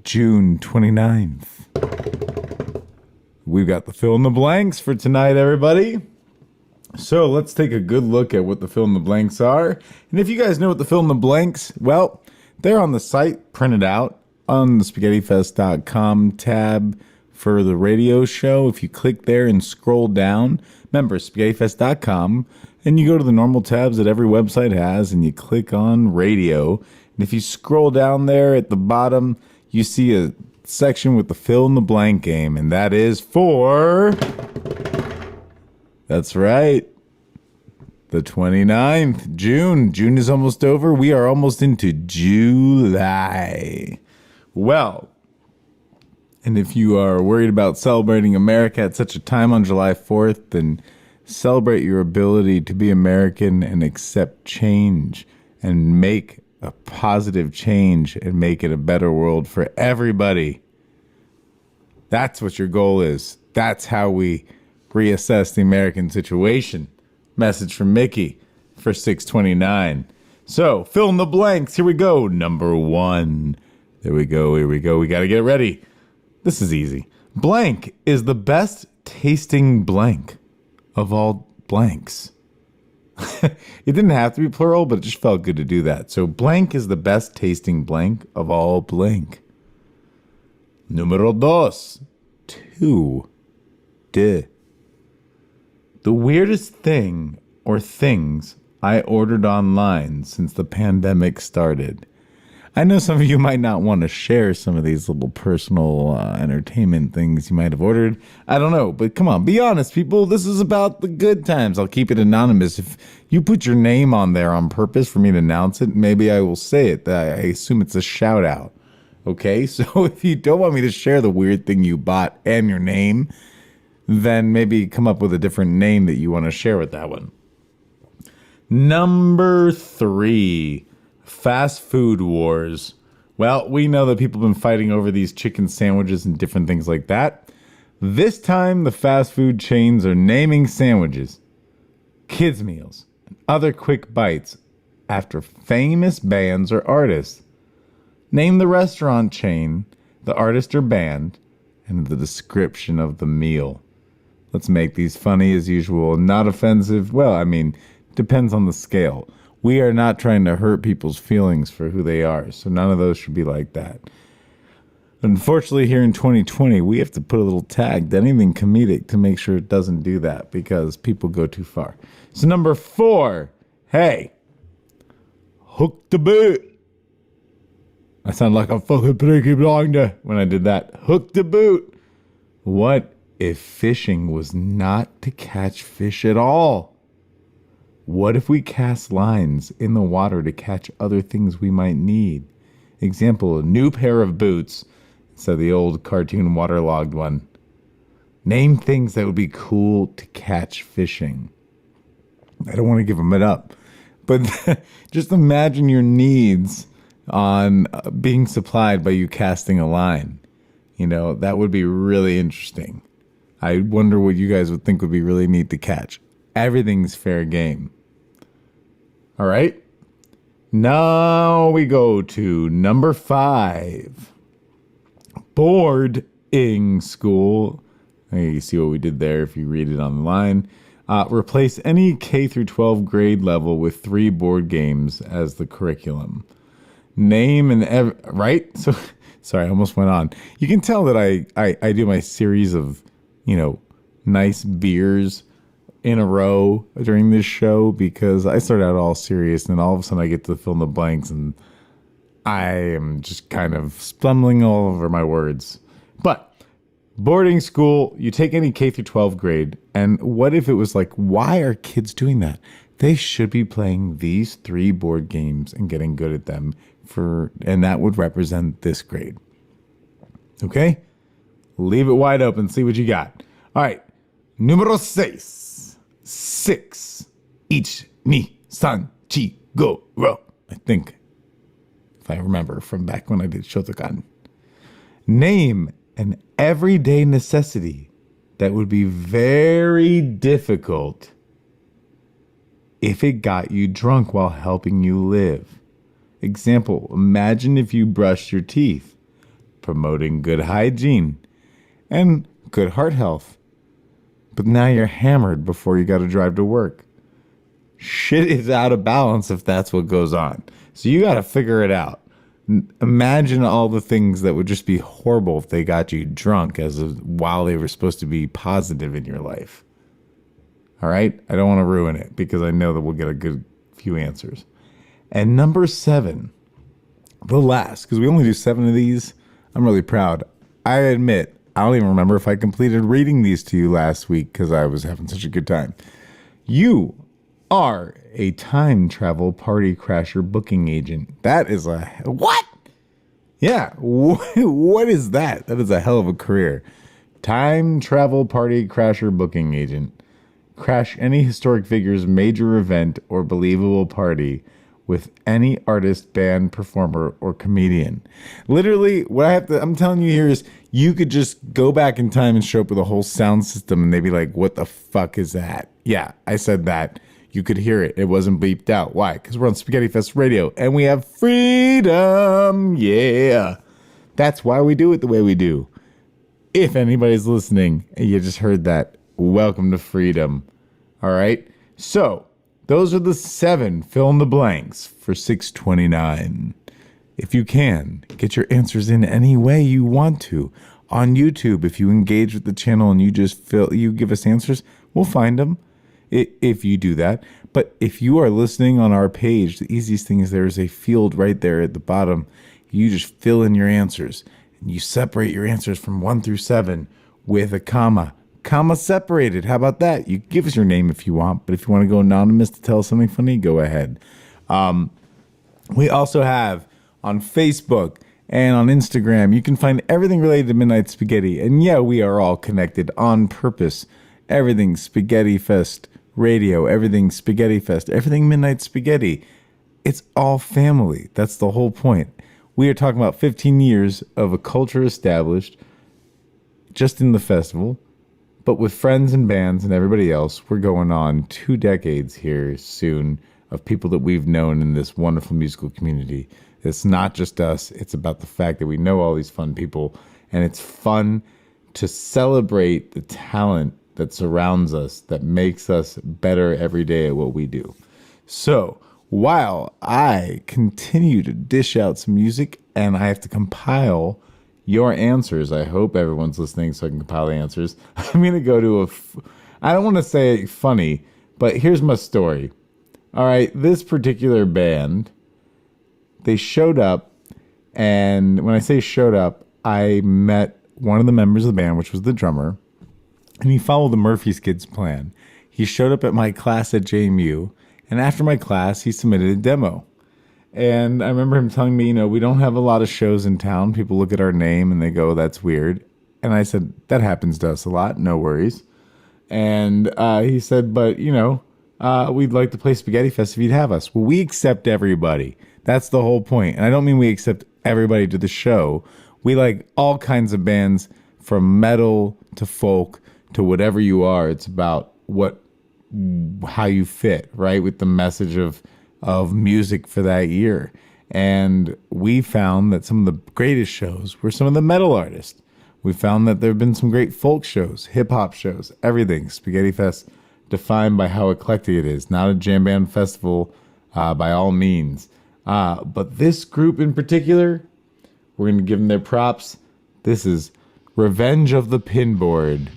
S2: June 29th. We've got the fill in the blanks for tonight, everybody. So let's take a good look at what the fill in the blanks are. And if you guys know what the fill in the blanks, well, they're on the site, printed out on the SPAGHETTIFEST.com tab for the radio show. If you click there and scroll down, remember, SPAGHETTIFEST.com, and you go to the normal tabs that every website has, and you click on radio. And if you scroll down there at the bottom, you see a section with the fill in the blank game, and that is for... That's right. The 29th, June. June is almost over. We are almost into July. Well, and if you are worried about celebrating America at such a time on July 4th, then celebrate your ability to be American and accept change and make a positive change and make it a better world for everybody. That's what your goal is. That's how we reassess the American situation. Message from Mickey for 629. So, fill in the blanks. Here we go. Number 1. There we go. Here we go. We got to get ready. This is easy. Blank is the best tasting blank of all blanks. It didn't have to be plural, but it just felt good to do that. So, blank is the best tasting blank of all blank. Numero 2. De. The weirdest thing or things I ordered online since the pandemic started. I know some of you might not want to share some of these little personal entertainment things you might have ordered. I don't know, but come on, be honest, people. This is about the good times. I'll keep it anonymous. If you put your name on there on purpose for me to announce it, maybe I will say it. I assume it's a shout out. Okay, so if you don't want me to share the weird thing you bought and your name, then maybe come up with a different name that you want to share with that one. Number 3, fast food wars. Well, we know that people have been fighting over these chicken sandwiches and different things like that. This time, the fast food chains are naming sandwiches, kids' meals, and other quick bites after famous bands or artists. Name the restaurant chain, the artist or band, and the description of the meal. Let's make these funny as usual and not offensive. Well, I mean, depends on the scale. We are not trying to hurt people's feelings for who they are, so none of those should be like that. Unfortunately, here in 2020, we have to put a little tag to anything comedic to make sure it doesn't do that because people go too far. So number 4, hey, hook the boot. I sound like a fucking Peaky Blinder when I did that. Hook the boot. What if fishing was not to catch fish at all? What if we cast lines in the water to catch other things we might need? Example, a new pair of boots. So the old cartoon waterlogged one. Name things that would be cool to catch fishing. I don't want to give them it up. But just imagine your needs on being supplied by you casting a line. You know, that would be really interesting. I wonder what you guys would think would be really neat to catch. Everything's fair game. All right. Now we go to number 5. Boarding school. You see what we did there if you read it online. Replace any K through 12 grade level with 3 board games as the curriculum. Name and right? So sorry, I almost went on. You can tell that I do my series of, nice beers in a row during this show because I start out all serious and then all of a sudden I get to fill in the blanks and I am just kind of stumbling all over my words. But boarding school, you take any K through 12 grade, and what if it was like, why are kids doing that? They should be playing these 3 board games and getting good at them and that would represent this grade. Okay? Leave it wide open, see what you got. All right. Número 6. 6. Ich, ni, san, chi, go, ro. I think. If I remember from back when I did Shotokan. Name an everyday necessity that would be very difficult if it got you drunk while helping you live. Example, imagine if you brushed your teeth, promoting good hygiene and good heart health. But now you're hammered before you got to drive to work. Shit is out of balance if that's what goes on. So you got to figure it out. Imagine all the things that would just be horrible if they got you drunk while they were supposed to be positive in your life. All right? I don't want to ruin it because I know that we'll get a good few answers. And number 7, the last, because we only do 7 of these. I'm really proud. I admit, I don't even remember if I completed reading these to you last week because I was having such a good time. You are a time travel party crasher booking agent. That is a... What? Yeah. What is that? That is a hell of a career. Time travel party crasher booking agent. Crash any historic figure's major event or believable party with any artist, band, performer, or comedian. Literally, I'm telling you here is you could just go back in time and show up with a whole sound system and they'd be like, what the fuck is that? Yeah, I said that. You could hear it. It wasn't bleeped out. Why? Because we're on Spaghetti Fest Radio and we have freedom. Yeah. That's why we do it the way we do. If anybody's listening and you just heard that, welcome to freedom. All right. So those are the 7 fill in the blanks for 629. If you can, get your answers in any way you want to. On YouTube, if you engage with the channel and you give us answers, we'll find them. If you do that. But if you are listening on our page, the easiest thing is there is a field right there at the bottom. You just fill in your answers. And you separate your answers from 1 through 7 with a comma. Comma separated. How about that? You give us your name if you want. But if you want to go anonymous to tell us something funny, go ahead. We also have on Facebook and on Instagram, you can find everything related to Midnight Spaghetti. And yeah, we are all connected on purpose. Everything Spaghetti Fest Radio, everything Spaghetti Fest, everything Midnight Spaghetti. It's all family. That's the whole point. We are talking about 15 years of a culture established just in the festival, but with friends and bands and everybody else, we're going on 2 decades here soon of people that we've known in this wonderful musical community. It's not just us. It's about the fact that we know all these fun people, and it's fun to celebrate the talent that surrounds us, that makes us better every day at what we do. So while I continue to dish out some music and I have to compile your answers. I hope everyone's listening so I can compile the answers. I'm going to go to I don't want to say funny, but here's my story. All right, this particular band, they showed up, and when I say showed up, I met one of the members of the band, which was the drummer, and he followed the Murphy's Kids plan. He showed up at my class at JMU, and after my class, he submitted a demo. And I remember him telling me, we don't have a lot of shows in town. People look at our name and they go, that's weird. And I said, that happens to us a lot. No worries. And he said, but, we'd like to play Spaghetti Fest if you'd have us. Well, we accept everybody. That's the whole point. And I don't mean we accept everybody to the show. We like all kinds of bands, from metal to folk to whatever you are. It's about how you fit, right? With the message of music for that year. And we found that some of the greatest shows were some of the metal artists. We found that there have been some great folk shows, hip-hop shows, everything. Spaghetti Fest, defined by how eclectic it is. Not a jam band festival by all means. But this group in particular, we're going to give them their props. This is Revenge of the Pinboard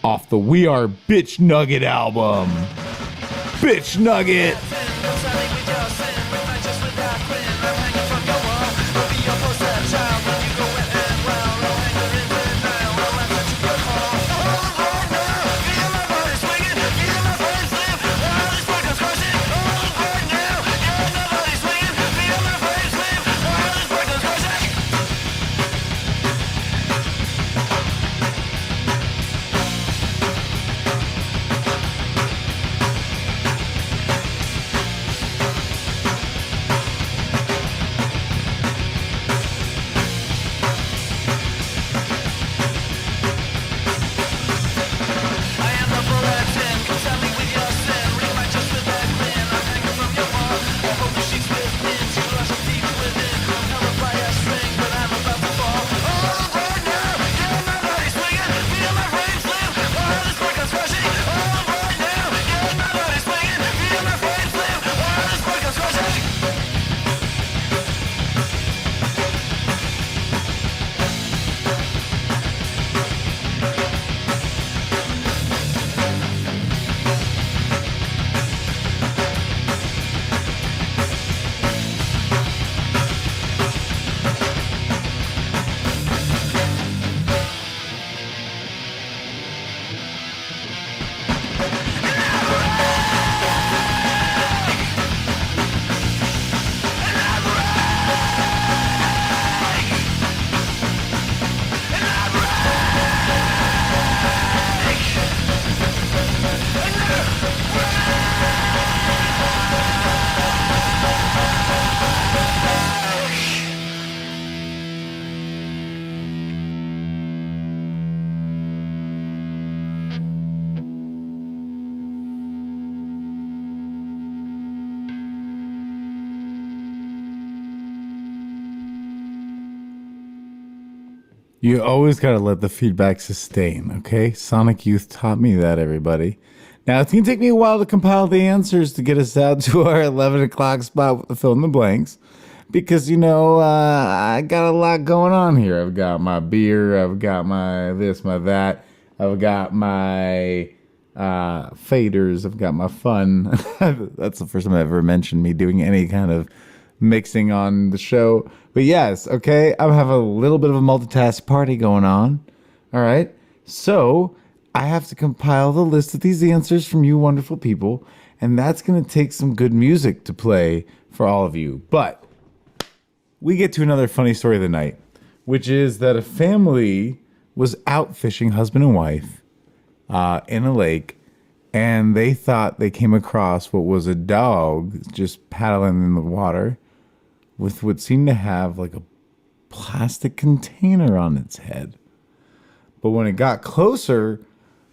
S2: off the We Are Bitch Nugget album. Bitch Nugget! You always got to let the feedback sustain, okay? Sonic Youth taught me that, everybody. Now, it's going to take me a while to compile the answers to get us out to our 11 o'clock spot with the fill in the blanks. Because, I got a lot going on here. I've got my beer. I've got my this, my that. I've got my faders. I've got my fun. That's the first time I've ever mentioned me doing any kind of mixing on the show. But yes, okay, I have a little bit of a multitask party going on. All right. So I have to compile the list of these answers from you wonderful people. And that's going to take some good music to play for all of you. But we get to another funny story of the night, which is that a family was out fishing, husband and wife, in a lake. And they thought they came across what was a dog just paddling in the water with what seemed to have like a plastic container on its head. But when it got closer,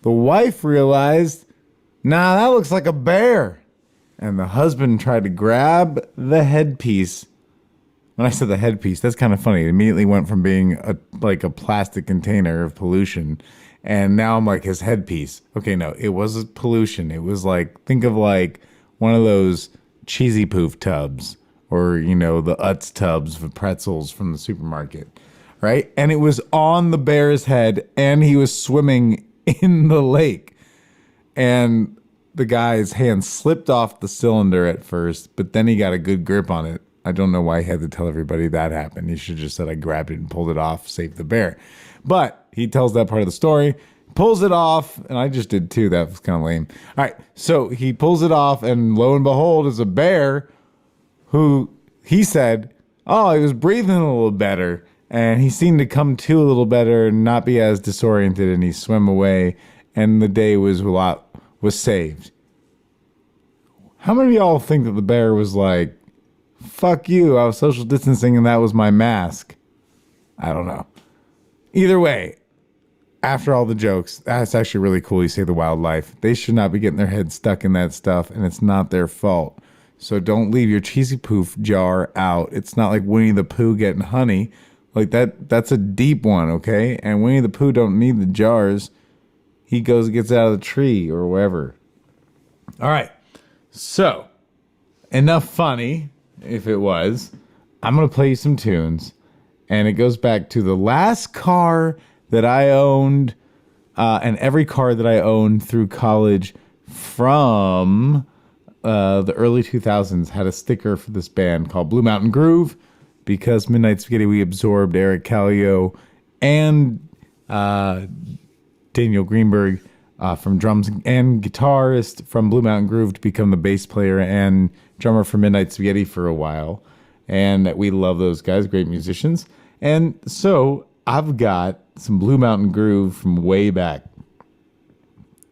S2: the wife realized, nah, that looks like a bear. And the husband tried to grab the headpiece. When I said the headpiece, that's kind of funny. It immediately went from being a plastic container of pollution, and now I'm like, his headpiece. Okay, no, it was pollution. It was like, think of like one of those cheesy poof tubs, or, the Utz tubs of pretzels from the supermarket. right? And it was on the bear's head, and he was swimming in the lake. And the guy's hand slipped off the cylinder at first, but then he got a good grip on it. I don't know why he had to tell everybody that happened. He should have just said, I grabbed it and pulled it off, saved the bear. But he tells that part of the story, pulls it off, and I just did too. That was kind of lame. All right, so he pulls it off, and lo and behold, is a bear who he said, oh, he was breathing a little better, and he seemed to come to a little better and not be as disoriented, and he swam away, and the day was saved. How many of y'all think that the bear was like, fuck you, I was social distancing and that was my mask? I don't know. Either way, after all the jokes, that's actually really cool. You save the wildlife. They should not be getting their heads stuck in that stuff, and it's not their fault. So don't leave your cheesy poof jar out. It's not like Winnie the Pooh getting honey. Like that's a deep one, okay? And Winnie the Pooh don't need the jars. He goes and gets out of the tree or wherever. All right. So, enough funny, if it was. I'm going to play you some tunes. And it goes back to the last car that I owned, and every car that I owned through college from the early 2000s had a sticker for this band called Blue Mountain Groove, because Midnight Spaghetti, we absorbed Eric Callio and Daniel Greenberg from drums and guitarist from Blue Mountain Groove to become the bass player and drummer for Midnight Spaghetti for a while. And we love those guys, great musicians. And so I've got some Blue Mountain Groove from way back.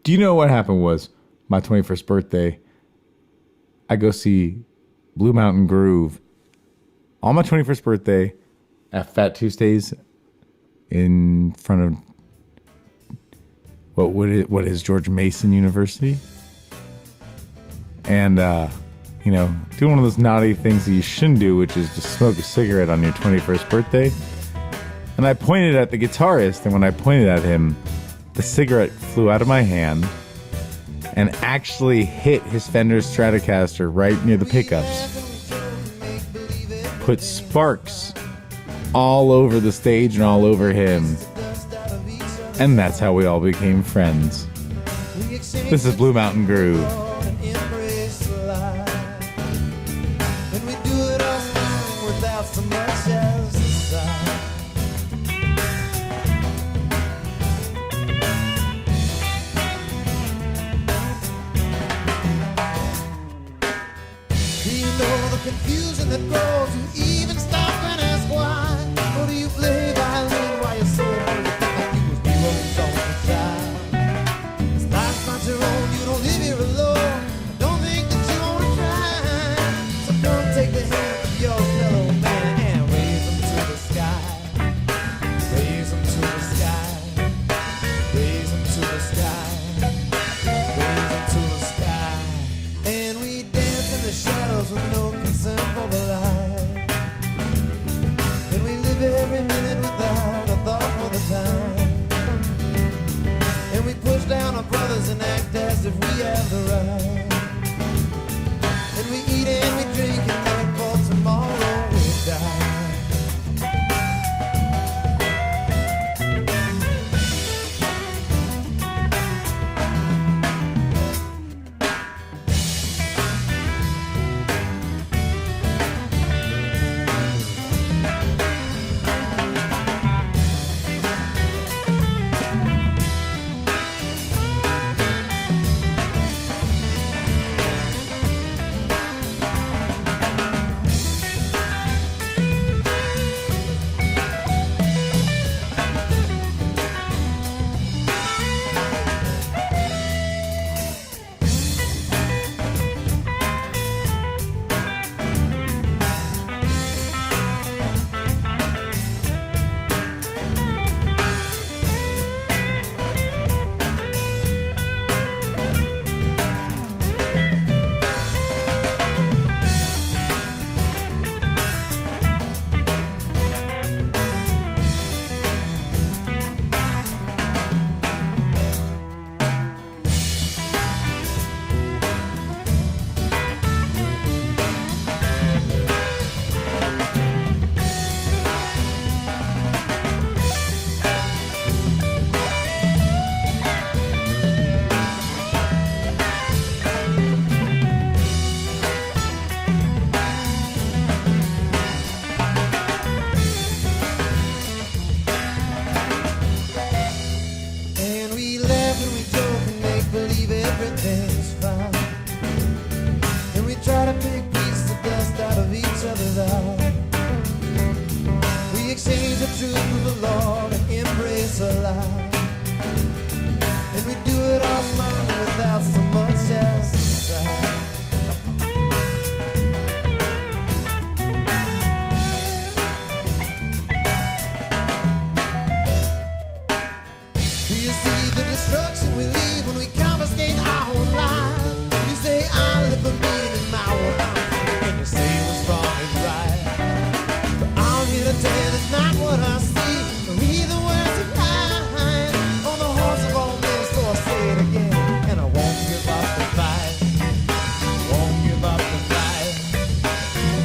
S2: Do you know what happened was my 21st birthday, I go see Blue Mountain Groove on my 21st birthday at Fat Tuesdays in front of what is George Mason University. And, doing one of those naughty things that you shouldn't do, which is to smoke a cigarette on your 21st birthday. And I pointed at the guitarist, and when I pointed at him, the cigarette flew out of my hand and actually hit his Fender Stratocaster right near the pickups. Put sparks all over the stage and all over him. And that's how we all became friends. This is Blue Mountain Groove.
S3: Confusion that grows, you even stop and ask why. Or do you play violin while you're so like you was heroes all the time? This life's not your own, you don't live here alone. I don't think that you want to try. So come take the hand of your fellow man and raise them to the sky. Raise them to the sky. Raise them to the sky. Raise them to the sky. And we dance in the shadows with no concern for the light. everything's fine. And we try to pick pieces of dust out of each other's eyes. We exchange the truth with the Lord and embrace a lie. And we do it all smiling without so much as a sigh. Do you see the destruction we leave when we confiscate our own lives? You say I live for meaning in my world, and you say what's wrong is right. But I'm here to tell you that's not what I see. Read the words of mine on the horse of all men, so I'll say it again. And I won't give up the fight. Won't give up the fight.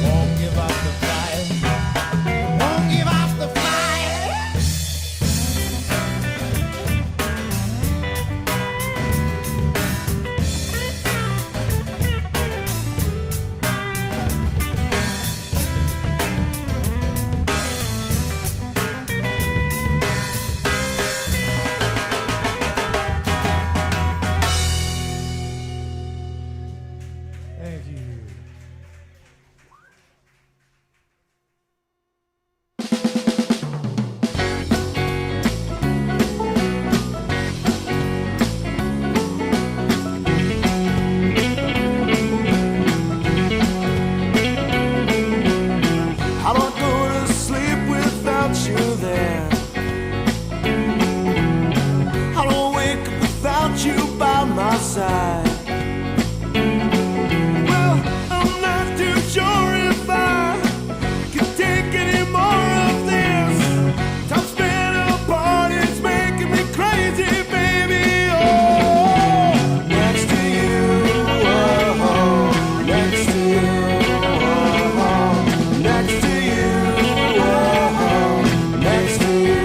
S3: Won't give up the fight. Won't give up the fight. Thank you.
S1: I don't go to sleep without you there. I don't wake up without you by my side. Well, I'm not too sure if I can take any more of this. Time spent apart is making me crazy, baby. Oh, next to you, oh, next to you, oh, next to you, oh, next to you,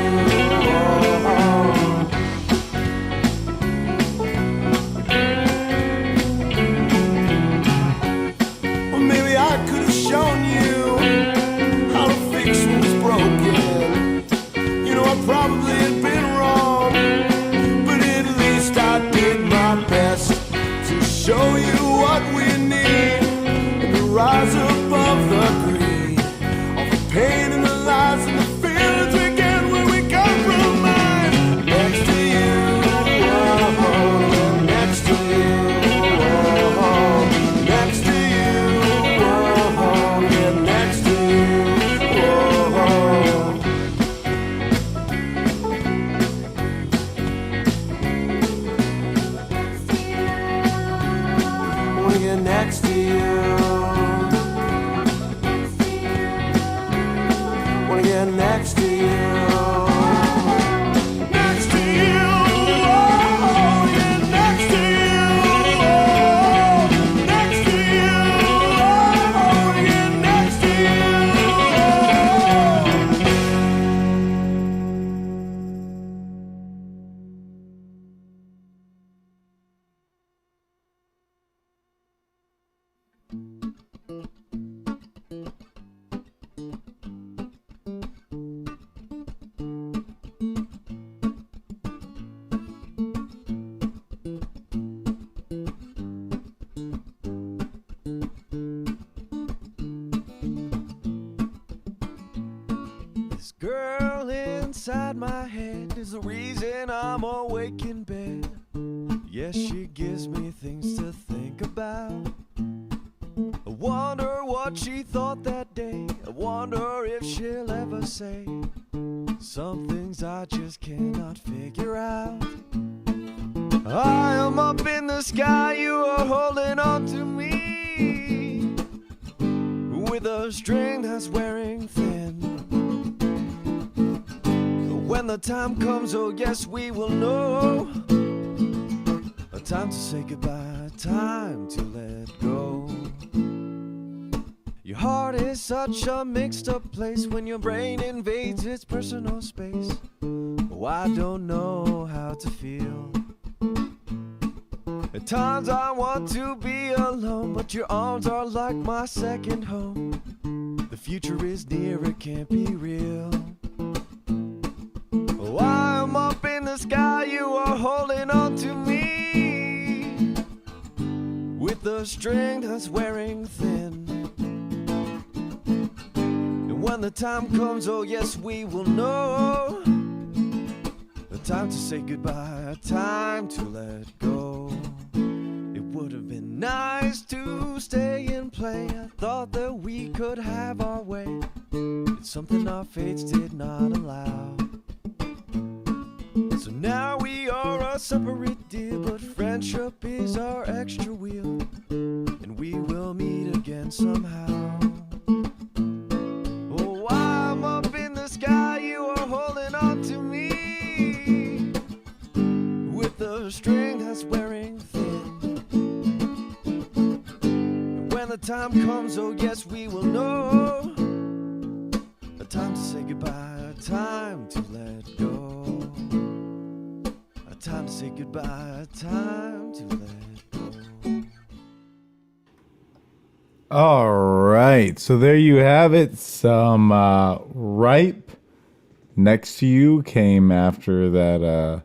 S1: oh. Well, maybe I could have shown you how to fix what was broken. You know, I probably had been wrong, but at least I did my best to show you what we need and to rise above the greed, all the pain and the lies and the feelings we get when we compromise. Next to you, oh, next to you, oh, next to you, oh, yeah, next to you, oh. Wanna get next to you. Wanna get next to you. Next to you. Oh, yeah, next to you. Oh, next to you. Oh, yeah, next to you. This girl inside my head is the reason I'm awake in bed. Yes, she gives me things to think about. I wonder what she thought that day. I wonder if she'll ever say some things I just cannot figure out. I am up in the sky, you are holding on to me with a string that's wearing thin. When the time comes, oh yes, we will know. A time to say goodbye, time to let go. Your heart is such a mixed up place when your brain invades its personal space. Oh, I don't know how to feel. At times I want to be alone, but your arms are like my second home. The future is near, it can't be real. Oh, I'm up in the sky, you are holding on to me
S3: a string that's wearing thin. And when the time comes, oh yes, we will know. A time to say goodbye, a time to let go. It would have been nice to stay and play. I thought that we could have our way. It's something our fates did not allow. So now we are a separate deal, but friendship is our extra wheel, and we will meet again somehow. Oh, I'm up in the sky, you are holding on to me with a string that's wearing thin. And when the time comes, oh yes, we will know. A time to say goodbye, a time to let go. A time to say goodbye, a time to let go.
S2: All right, so there you have it. Some Ripe Next to You came after that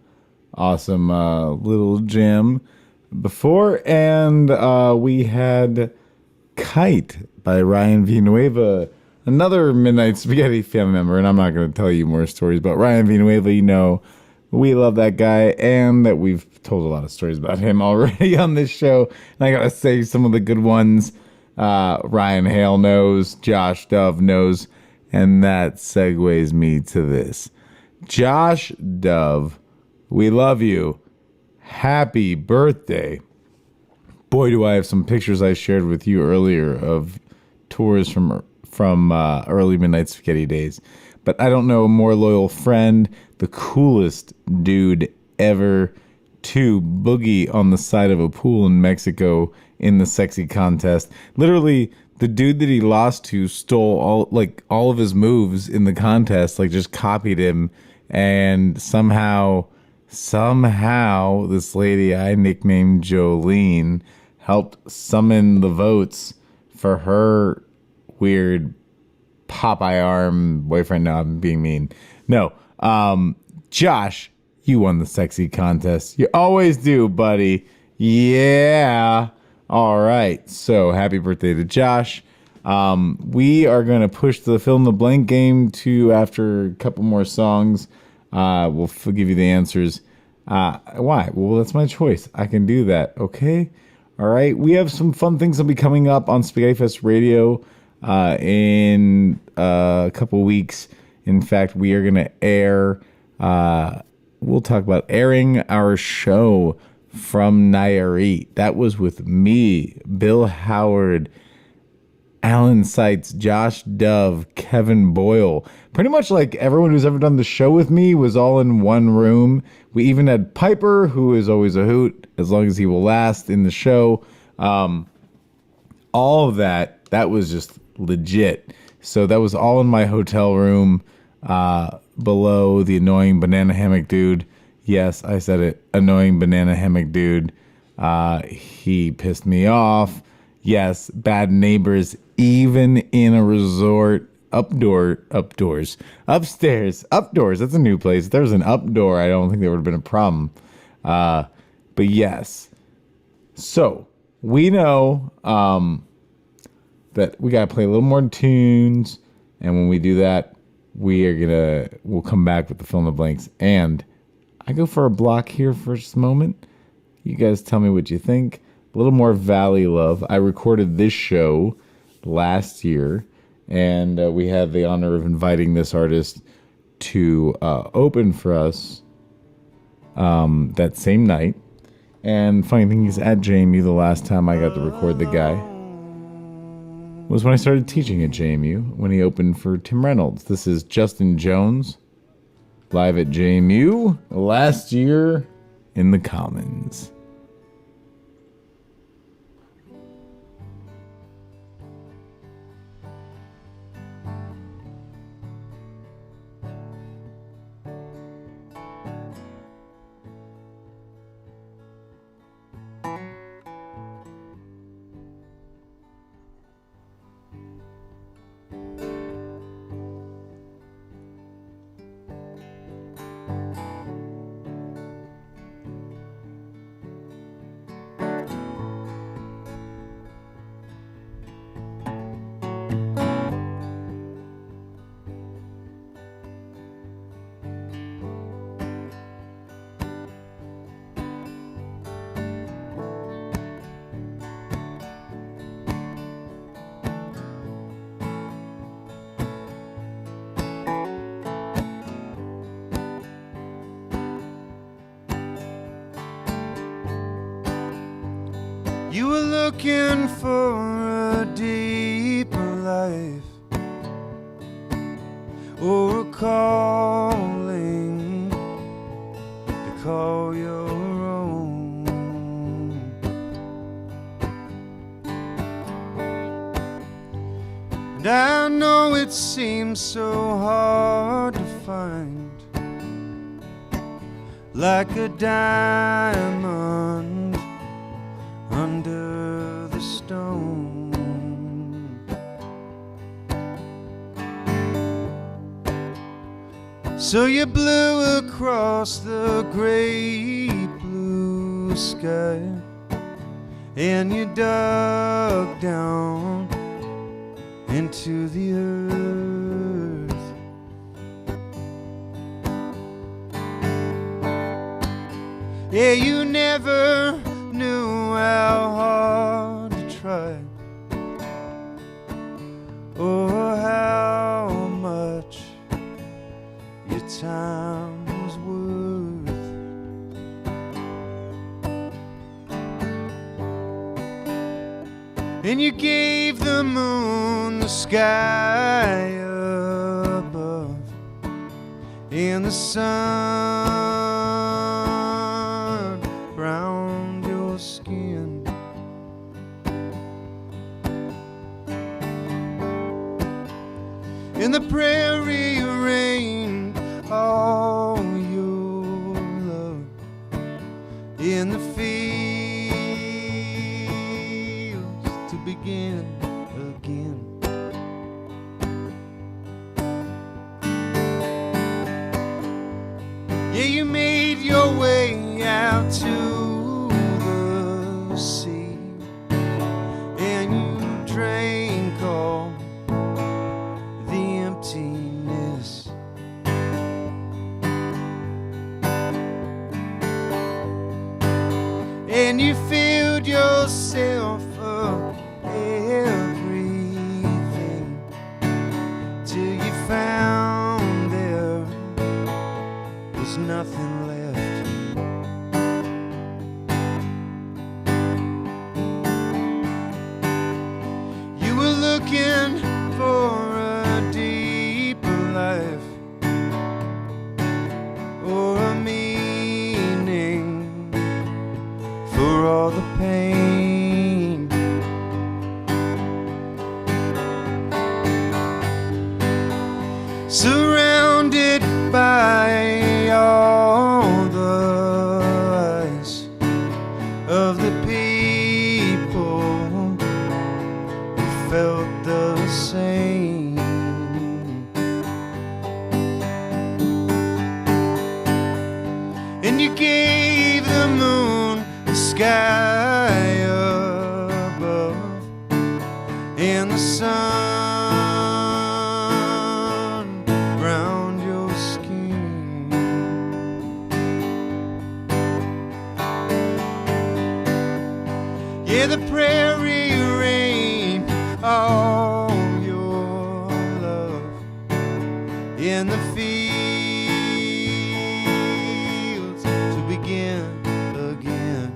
S2: awesome little jam before, and we had Kite by Ryan Villanueva, another Midnight Spaghetti family member. And I'm not going to tell you more stories about Ryan Villanueva. You know, we love that guy, and that we've told a lot of stories about him already on this show. And I got to say some of the good ones. Ryan Hale knows, Josh Dove knows, and that segues me to this. Josh Dove, we love you. Happy birthday. Boy, do I have some pictures I shared with you earlier of tours from early Midnight Spaghetti days. But I don't know a more loyal friend, the coolest dude ever, to boogie on the side of a pool in Mexico in the sexy contest. Literally, the dude that he lost to stole all of his moves in the contest, like just copied him, and somehow this lady I nicknamed Jolene helped summon the votes for her weird Popeye arm boyfriend. No, I'm being mean. No, Josh, you won the sexy contest. You always do, buddy. Yeah. All right. So happy birthday to Josh. We are going to push the fill in the blank game to after a couple more songs. We'll give you the answers. Why? Well, that's my choice. I can do that. Okay. All right. We have some fun things that'll be coming up on Spaghetti Fest Radio in a couple weeks. In fact, we are going to air. We'll talk about airing our show from Nayarit. That was with me, Bill Howard, Alan Seitz, Josh Dove, Kevin Boyle. Pretty much like everyone who's ever done the show with me was all in one room. We even had Piper, who is always a hoot, as long as he will last in the show. All of that was just legit. So that was all in my hotel room below the annoying banana hammock dude. Yes, I said it. Annoying banana hammock dude. He pissed me off. Yes, bad neighbors, even in a resort. Upstairs. That's a new place. If there was an up door, I don't think there would have been a problem. But yes. So, we know that we got to play a little more tunes. And when we do that, we'll come back with the fill in the blanks. And I go for a block here for just a moment. You guys tell me what you think. A little more Valley Love. I recorded this show last year, and we had the honor of inviting this artist to open for us that same night. And funny thing is, at JMU, the last time I got to record the guy was when I started teaching at JMU, when he opened for Tim Reynolds. This is Justin Jones, live at JMU last year in the Commons.
S3: You were looking for a deeper life, or a calling to call your own. And I know it seems so hard to find, like a diamond under the stone. So you blew across the great blue sky, and you dug down into the earth. Yeah, you never knew how hard to try, or how much your time was worth. And you gave the moon the sky above, and the sun browned your skin. And the prairie rained all your love, in the fields to begin again. Yeah, you made your way out to the sea, and you drank all the emptiness. And you filled yourself up everything, till you found there was nothing left. You were looking for a deeper life, or a meaning for all the pain. Surrounded by all the eyes of the people who felt the same. And you gave the moon the sky above, and the sun round your skin. Yeah, the prairie rained all your love, in the fields to begin again.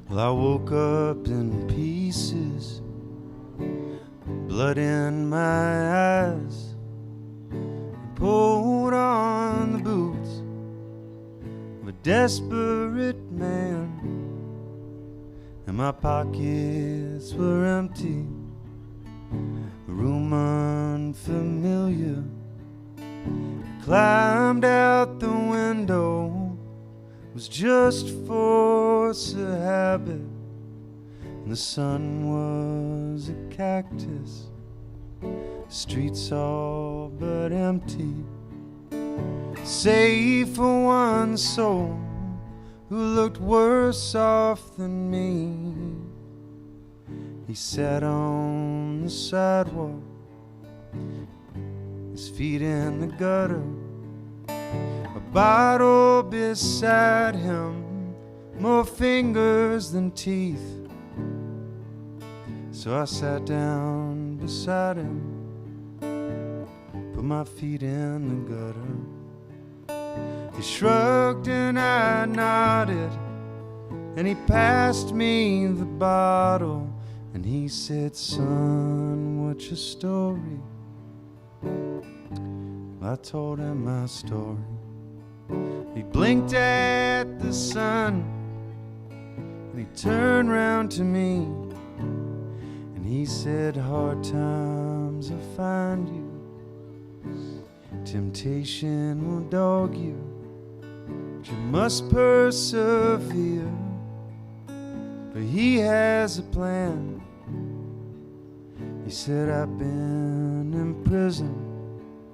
S3: Well, I woke up in pieces, blood in my eyes, pulled on the boots of a desperate man, and my pockets were empty, a room unfamiliar. Climbed out the window, was just force of habit, and the sun was a cactus, streets all but empty, save for one soul who looked worse off than me. He sat on the sidewalk, his feet in the gutter, a bottle beside him, more fingers than teeth. So I sat down beside him, put my feet in the gutter. He shrugged and I nodded, and he passed me the bottle, and he said, "Son, what's your story?" I told him my story. He blinked at the sun, and he turned round to me, and he said, "Hard times will find you, temptation will dog you, but you must persevere, for he has a plan." He said, "I've been in prison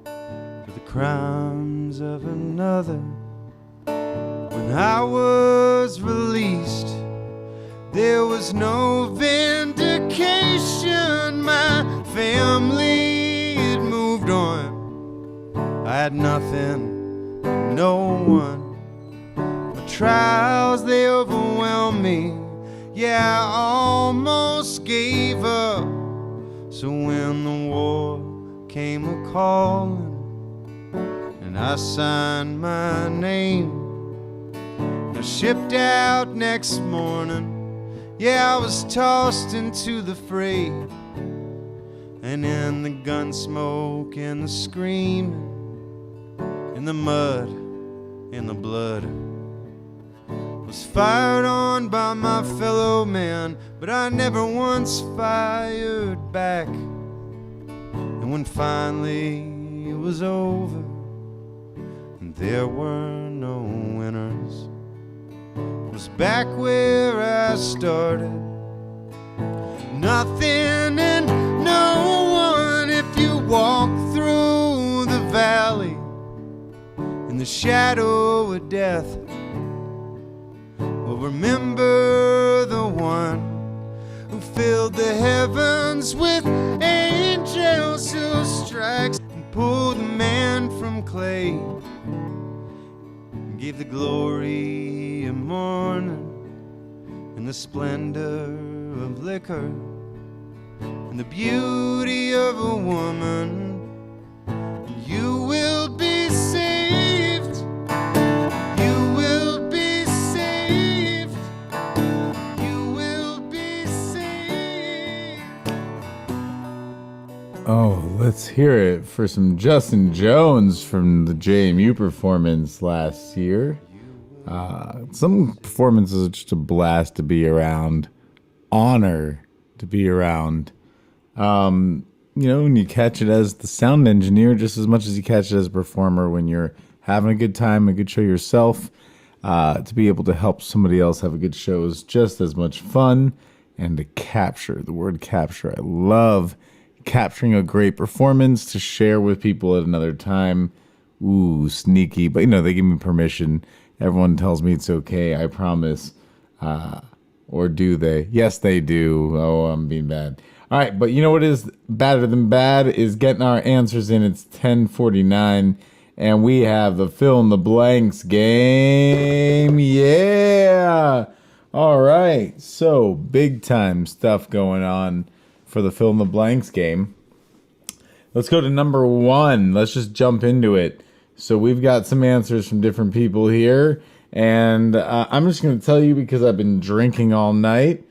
S3: for the crimes of another. When I was released, there was no vindication. My family had moved on. I had nothing, no one. My trials, they overwhelmed me. Yeah, I almost gave up. So when the war came a-calling, and I signed my name, I shipped out next morning. Yeah, I was tossed into the fray, and in the gun smoke, in the screaming, in the mud, in the blood, was fired on by my fellow man, but I never once fired back. And when finally it was over, and there were no winners, I was back where I started. Nothing and no one. If you walk through the valley in the shadow of death, well, remember the one who filled the heavens with angels, who strikes and pulled the man from clay, and gave the glory of morning and the splendor of liquor and the beauty of a woman. You will be saved. You will be saved. You will be saved.
S2: Oh, let's hear it for some Justin Jones from the JMU performance last year. Some performances are just a blast to be around. Honor to be around. When you catch it as the sound engineer just as much as you catch it as a performer, when you're having a good time, a good show yourself, to be able to help somebody else have a good show is just as much fun. And to capture, the word capture, I love capturing a great performance to share with people at another time. Ooh, sneaky. But, they give me permission. Everyone tells me it's okay, I promise. Or do they? Yes, they do. Oh, I'm being bad. All right, but you know what is better than bad is getting our answers in. It's 10:49, and we have the fill in the blanks game. Yeah. All right, so big time stuff going on for the fill in the blanks game. Let's go to number 1. Let's just jump into it. So we've got some answers from different people here. And I'm just going to tell you because I've been drinking all night.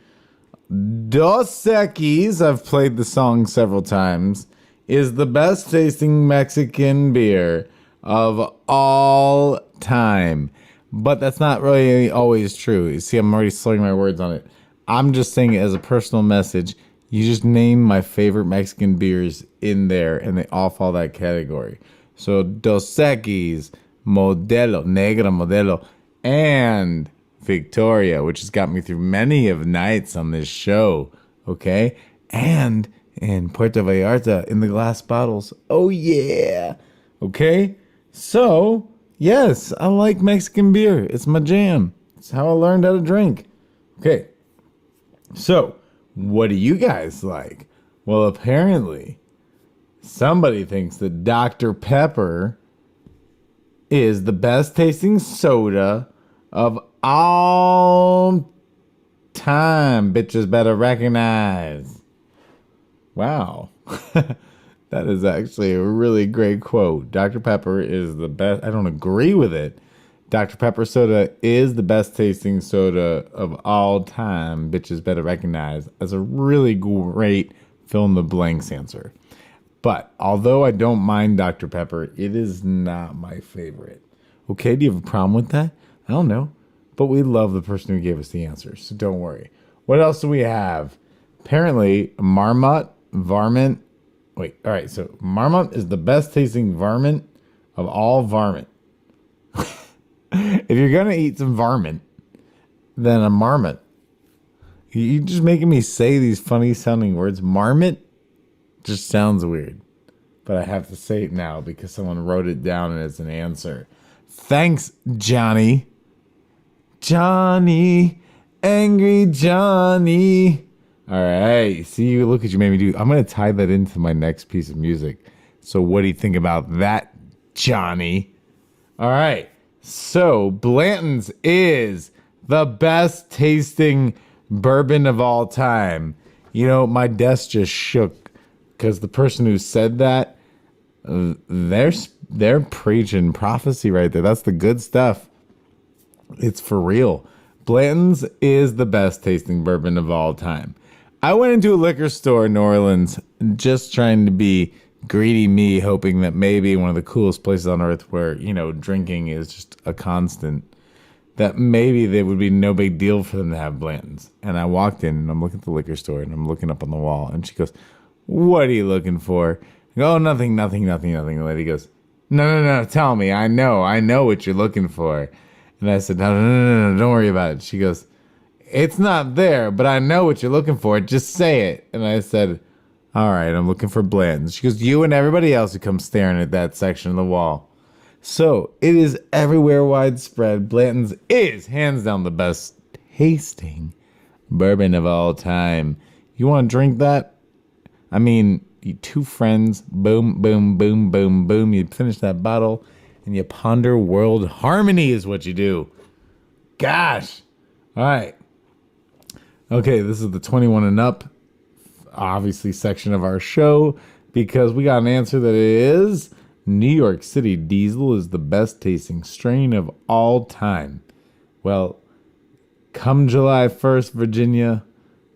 S2: Dos Equis, I've played the song several times, is the best tasting Mexican beer of all time. But that's not really always true. You see, I'm already slurring my words on it. I'm just saying it as a personal message. You just name my favorite Mexican beers in there, and they all fall that category. So, Dos Equis, Modelo, Negra Modelo, and Victoria, which has got me through many of nights on this show, okay? And in Puerto Vallarta, in the glass bottles. Oh, yeah. Okay? So, yes, I like Mexican beer. It's my jam. It's how I learned how to drink. Okay. So, what do you guys like? Well, apparently, somebody thinks that Dr. Pepper is the best tasting soda of all time. Bitches better recognize. Wow. That is actually a really great quote. Dr. Pepper is the best. I don't agree with it. Dr. Pepper soda is the best tasting soda of all time. Bitches better recognize. As a really great fill in the blanks answer. But although I don't mind Dr. Pepper, it is not my favorite. Okay, do you have a problem with that? I don't know. But we love the person who gave us the answers, so don't worry. What else do we have? Apparently, Marmot, varmint. Wait, all right, so Marmot is the best tasting varmint of all varmint. If you're going to eat some varmint, then a marmot. You're just making me say these funny sounding words. Marmot just sounds weird. But I have to say it now because someone wrote it down as an answer. Thanks, Johnny. Johnny. Angry Johnny. All right. See, look what you made me do. I'm going to tie that into my next piece of music. So what do you think about that, Johnny? All right. So Blanton's is the best tasting bourbon of all time. You know, my desk just shook because the person who said that, they're preaching prophecy right there. That's the good stuff. It's for real. Blanton's is the best tasting bourbon of all time. I went into a liquor store in New Orleans just trying to be greedy me, hoping that maybe one of the coolest places on earth where, you know, drinking is just a constant, that maybe there would be no big deal for them to have Blanton's. And I walked in and I'm looking at the liquor store and I'm looking up on the wall and she goes, "What are you looking for?" I go, "Oh, nothing. The lady goes, No, tell me. I know what you're looking for." And I said, No, don't worry about it. She goes, "It's not there, but I know what you're looking for. Just say it." And I said, "All right, I'm looking for Blanton's." She goes, "You and everybody else who comes staring at that section of the wall." So it is everywhere widespread. Blanton's is hands down the best tasting bourbon of all time. You want to drink that? I mean, you two friends, boom, boom, boom, boom, boom. You finish that bottle and you ponder world harmony is what you do. Gosh. All right. Okay, this is the 21 and up, obviously, section of our show because we got an answer that it is New York City Diesel is the best tasting strain of all time. Well, come July 1st, Virginia,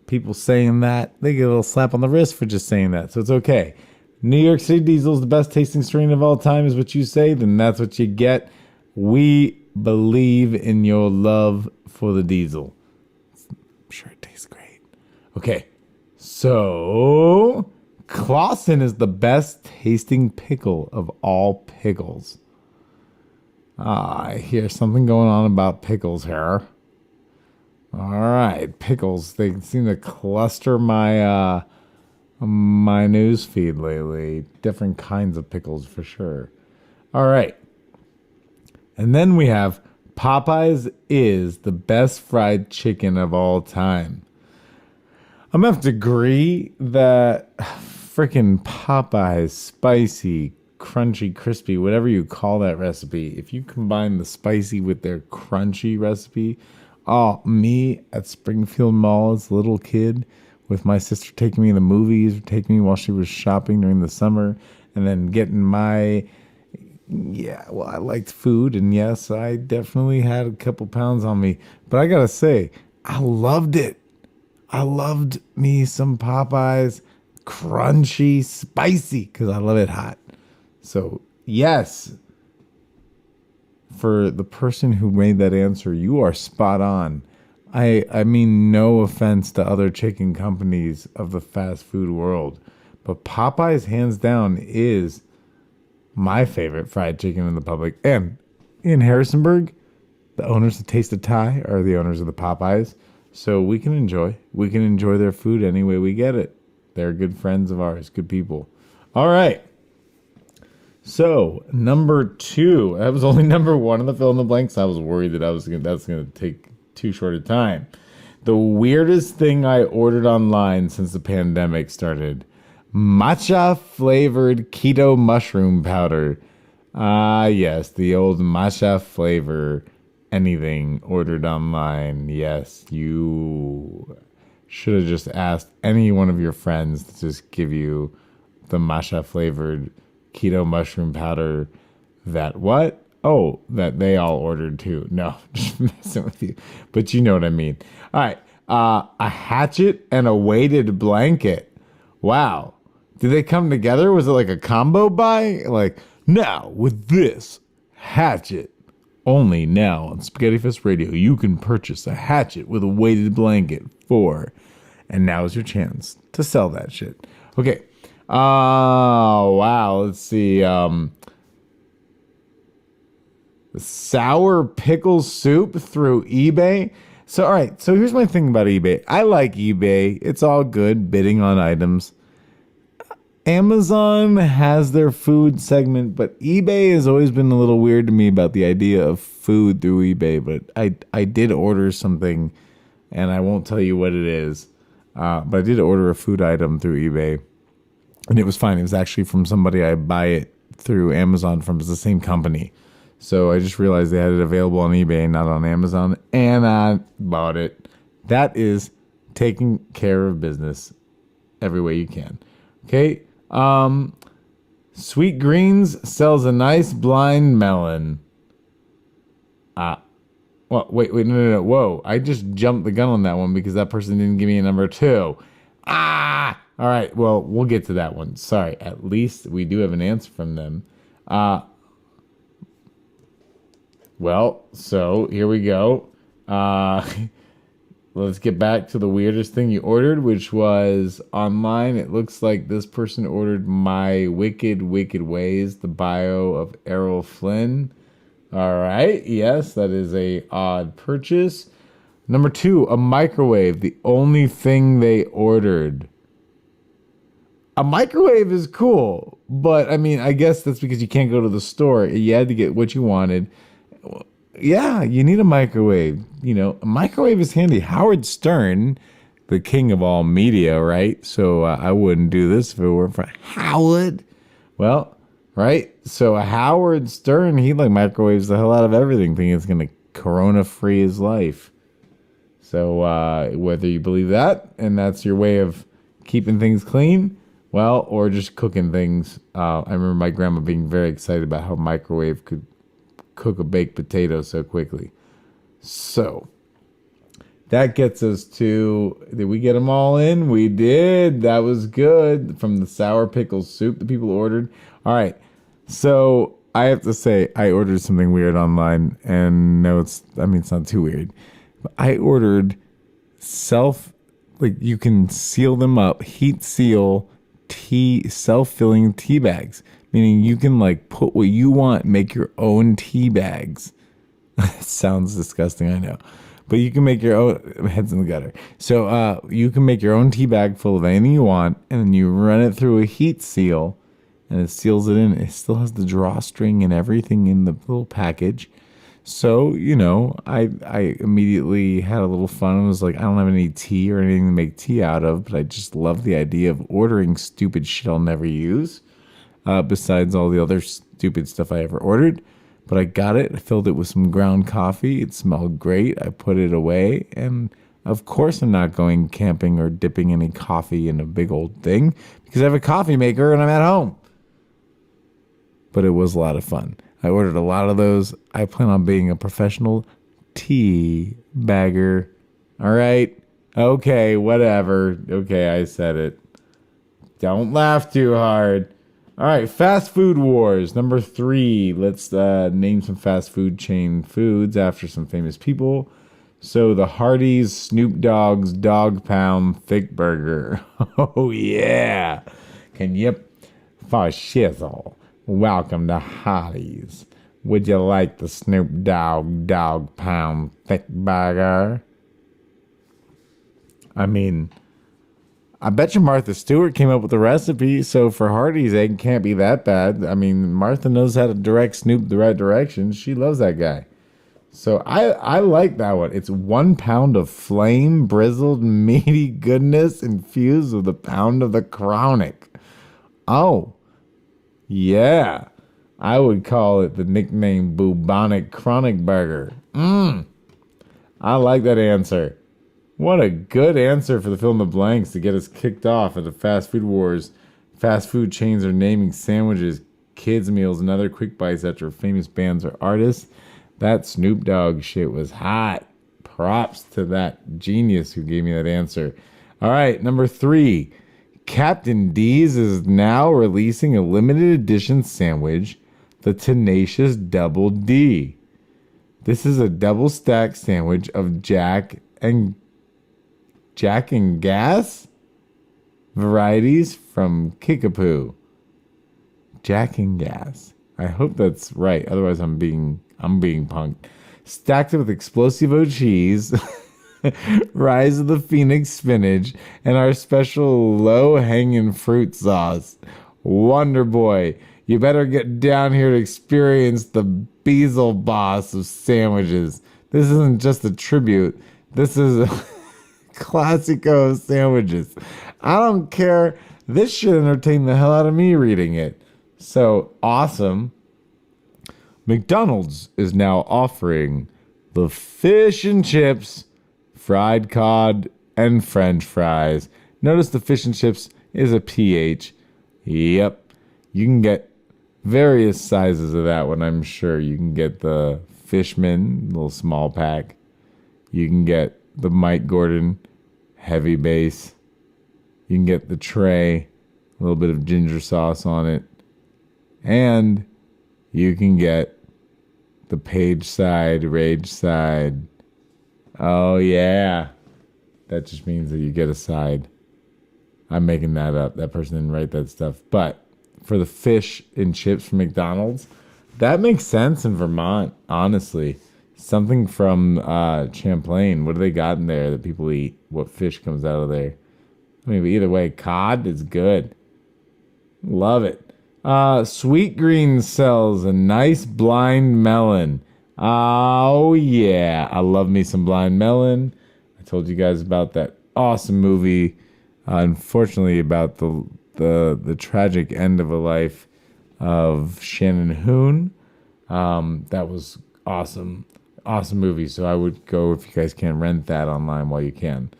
S2: people saying that, they get a little slap on the wrist for just saying that. So it's okay. New York City Diesel is the best tasting strain of all time is what you say. Then that's what you get. We believe in your love for the diesel. I'm sure it tastes great. Okay. So Clausen is the best tasting pickle of all pickles. I hear something going on about pickles here. All right, pickles. They seem to cluster my my news feed lately. Different kinds of pickles for sure. All right. And then we have Popeyes is the best fried chicken of all time. I'm going to have to agree that freaking Popeyes, spicy, crunchy, crispy, whatever you call that recipe, if you combine the spicy with their crunchy recipe, me at Springfield Mall as a little kid with my sister taking me to the movies, taking me while she was shopping during the summer, and then getting I liked food, and yes, I definitely had a couple pounds on me, but I gotta say, I loved it. I loved me some Popeyes, crunchy, spicy, because I love it hot. So, yes, for the person who made that answer, you are spot on. I mean, no offense to other chicken companies of the fast food world, but Popeyes, hands down, is my favorite fried chicken in the public. And in Harrisonburg, the owners of Taste of Thai are the owners of the Popeyes. So we can enjoy their food any way we get it. They're good friends of ours, good people. All right. So number 2, that was only number 1 on the fill in the blanks. I was worried that that's going to take too short a time. The weirdest thing I ordered online since the pandemic started: matcha flavored keto mushroom powder. Yes, the old matcha flavor anything ordered online. Yes, you should have just asked any one of your friends to just give you the matcha flavored keto mushroom powder. That what? Oh, that they all ordered too. No, just messing with you. But you know what I mean. All right. A hatchet and a weighted blanket. Wow. Did they come together? Was it like a combo buy? Like, now with this hatchet, only now on SpaghettiFest Radio, you can purchase a hatchet with a weighted blanket for, and now is your chance to sell that shit. Okay. Wow. Let's see. Sour pickle soup through eBay. So, all right. So here's my thing about eBay. I like eBay. It's all good bidding on items. Amazon has their food segment, but eBay has always been a little weird to me about the idea of food through eBay. But I did order something, and I won't tell you what it is. But I did order a food item through eBay, and it was fine. It was actually from somebody I buy it through Amazon from. It's the same company. So I just realized they had it available on eBay, not on Amazon, and I bought it. That is taking care of business every way you can. Okay. Sweet Greens sells a nice blind melon. Well, wait, no. Whoa. I just jumped the gun on that one because that person didn't give me a number 2. All right. Well, we'll get to that one. Sorry. At least we do have an answer from them. Well, so here we go. Let's get back to the weirdest thing you ordered, which was online. It looks like this person ordered My Wicked, Wicked Ways, the bio of Errol Flynn. All right. Yes, that is a odd purchase. Number 2, a microwave, the only thing they ordered. A microwave is cool, but I mean, I guess that's because you can't go to the store. You had to get what you wanted. Yeah, you need a microwave. You know, a microwave is handy. Howard Stern, the king of all media, right? So I wouldn't do this if it weren't for Howard. Well, right? So Howard Stern, he like microwaves the hell out of everything, thinking it's going to corona-free his life. So whether you believe that, and that's your way of keeping things clean, well, or just cooking things. I remember my grandma being very excited about how a microwave could cook a baked potato so quickly. So that gets us to, did we get them all in? We did. That was good. From the sour pickle soup that people ordered. All right. So I have to say, I ordered something weird online, and no, it's not too weird. But I ordered you can seal them up, heat seal self-filling tea bags. Meaning you can like put what you want, make your own tea bags. Sounds disgusting, I know. But you can make your own, heads in the gutter. So you can make your own tea bag full of anything you want, and then you run it through a heat seal, and it seals it in. It still has the drawstring and everything in the little package. So, you know, I immediately had a little fun and was like, I don't have any tea or anything to make tea out of, but I just love the idea of ordering stupid shit I'll never use. Besides all the other stupid stuff I ever ordered. But I got it. I filled it with some ground coffee. It smelled great. I put it away. And Of course I'm not going camping or dipping any coffee in a big old thing because I have a coffee maker and I'm at home. But it was a lot of fun. I ordered a lot of those. I plan on being a professional tea bagger. All right. Okay, whatever. Okay, I said it. Don't laugh too hard. All right, fast food wars. Number 3. Let's name some fast food chain foods after some famous people. So the Hardee's, Snoop Dogg's Dog Pound Thick Burger. Oh, yeah. Can you for shizzle? Welcome to Hardee's. Would you like the Snoop Dogg Dog Pound Thick Burger? I mean, I bet you Martha Stewart came up with the recipe, so for Hardee's, it can't be that bad. I mean, Martha knows how to direct Snoop the right direction. She loves that guy. So I like that one. It's 1 pound of flame, bristled, meaty goodness infused with a pound of the chronic. Oh, yeah. I would call it the nickname Bubonic Chronic Burger. I like that answer. What a good answer for the fill in the blanks to get us kicked off at the fast food wars. Fast food chains are naming sandwiches, kids' meals, and other quick bites after famous bands or artists. That Snoop Dogg shit was hot. Props to that genius who gave me that answer. All right, number 3. Captain D's is now releasing a limited edition sandwich, the Tenacious Double D. This is a double stack sandwich of Jack and Gas varieties from Kickapoo. Jack and Gas. I hope that's right. Otherwise, I'm being punked. Stacked with Explosivo cheese, Rise of the Phoenix spinach, and our special low-hanging fruit sauce. Wonder Boy, you better get down here to experience the Beezle Boss of sandwiches. This isn't just a tribute. This is a classico of sandwiches. I don't care. This should entertain the hell out of me reading it. So awesome. McDonald's is now offering the fish and chips, fried cod, and French fries. Notice the fish and chips is a PH. Yep. You can get various sizes of that one, I'm sure. You can get the Fishman, little small pack. You can get the Mike Gordon, heavy base. You can get the tray, a little bit of ginger sauce on it. And you can get the page side, rage side. Oh, yeah. That just means that you get a side. I'm making that up. That person didn't write that stuff. But for the fish and chips from McDonald's, that makes sense in Vermont, honestly. Something from Champlain. What do they got in there that people eat? What fish comes out of there? I mean, but either way, cod is good. Love it. Sweet Green sells a nice blind melon. Oh, yeah. I love me some blind melon. I told you guys about that awesome movie. Unfortunately, about the tragic end of a life of Shannon Hoon. That was awesome. Awesome movie. So I would go, if you guys can, rent that online while you can.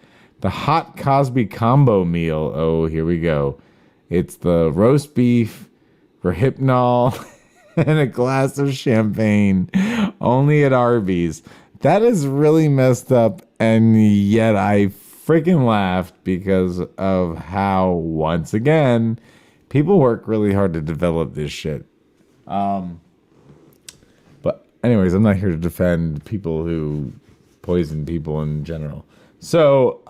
S2: The Hot Cosby Combo Meal. Oh, here we go. It's the roast beef, Rohypnol, and a glass of champagne. Only at Arby's. That is really messed up, and yet I freaking laughed because of how, once again, people work really hard to develop this shit. But anyways, I'm not here to defend people who poison people in general. So,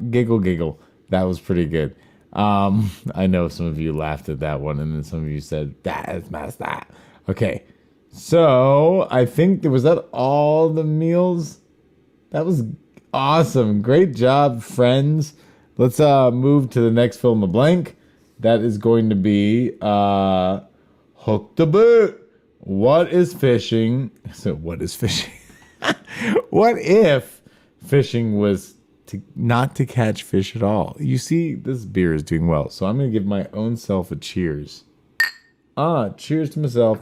S2: giggle. That was pretty good. I know some of you laughed at that one, and then some of you said, that is messed up. Okay. So, I think was that all the meals? That was awesome. Great job, friends. Let's move to the next fill in the blank. That is going to be Hook the Boot. What is fishing? So, what is fishing? What if fishing was not to catch fish at all? You see, this beer is doing well, so I'm going to give my own self a cheers. Cheers to myself.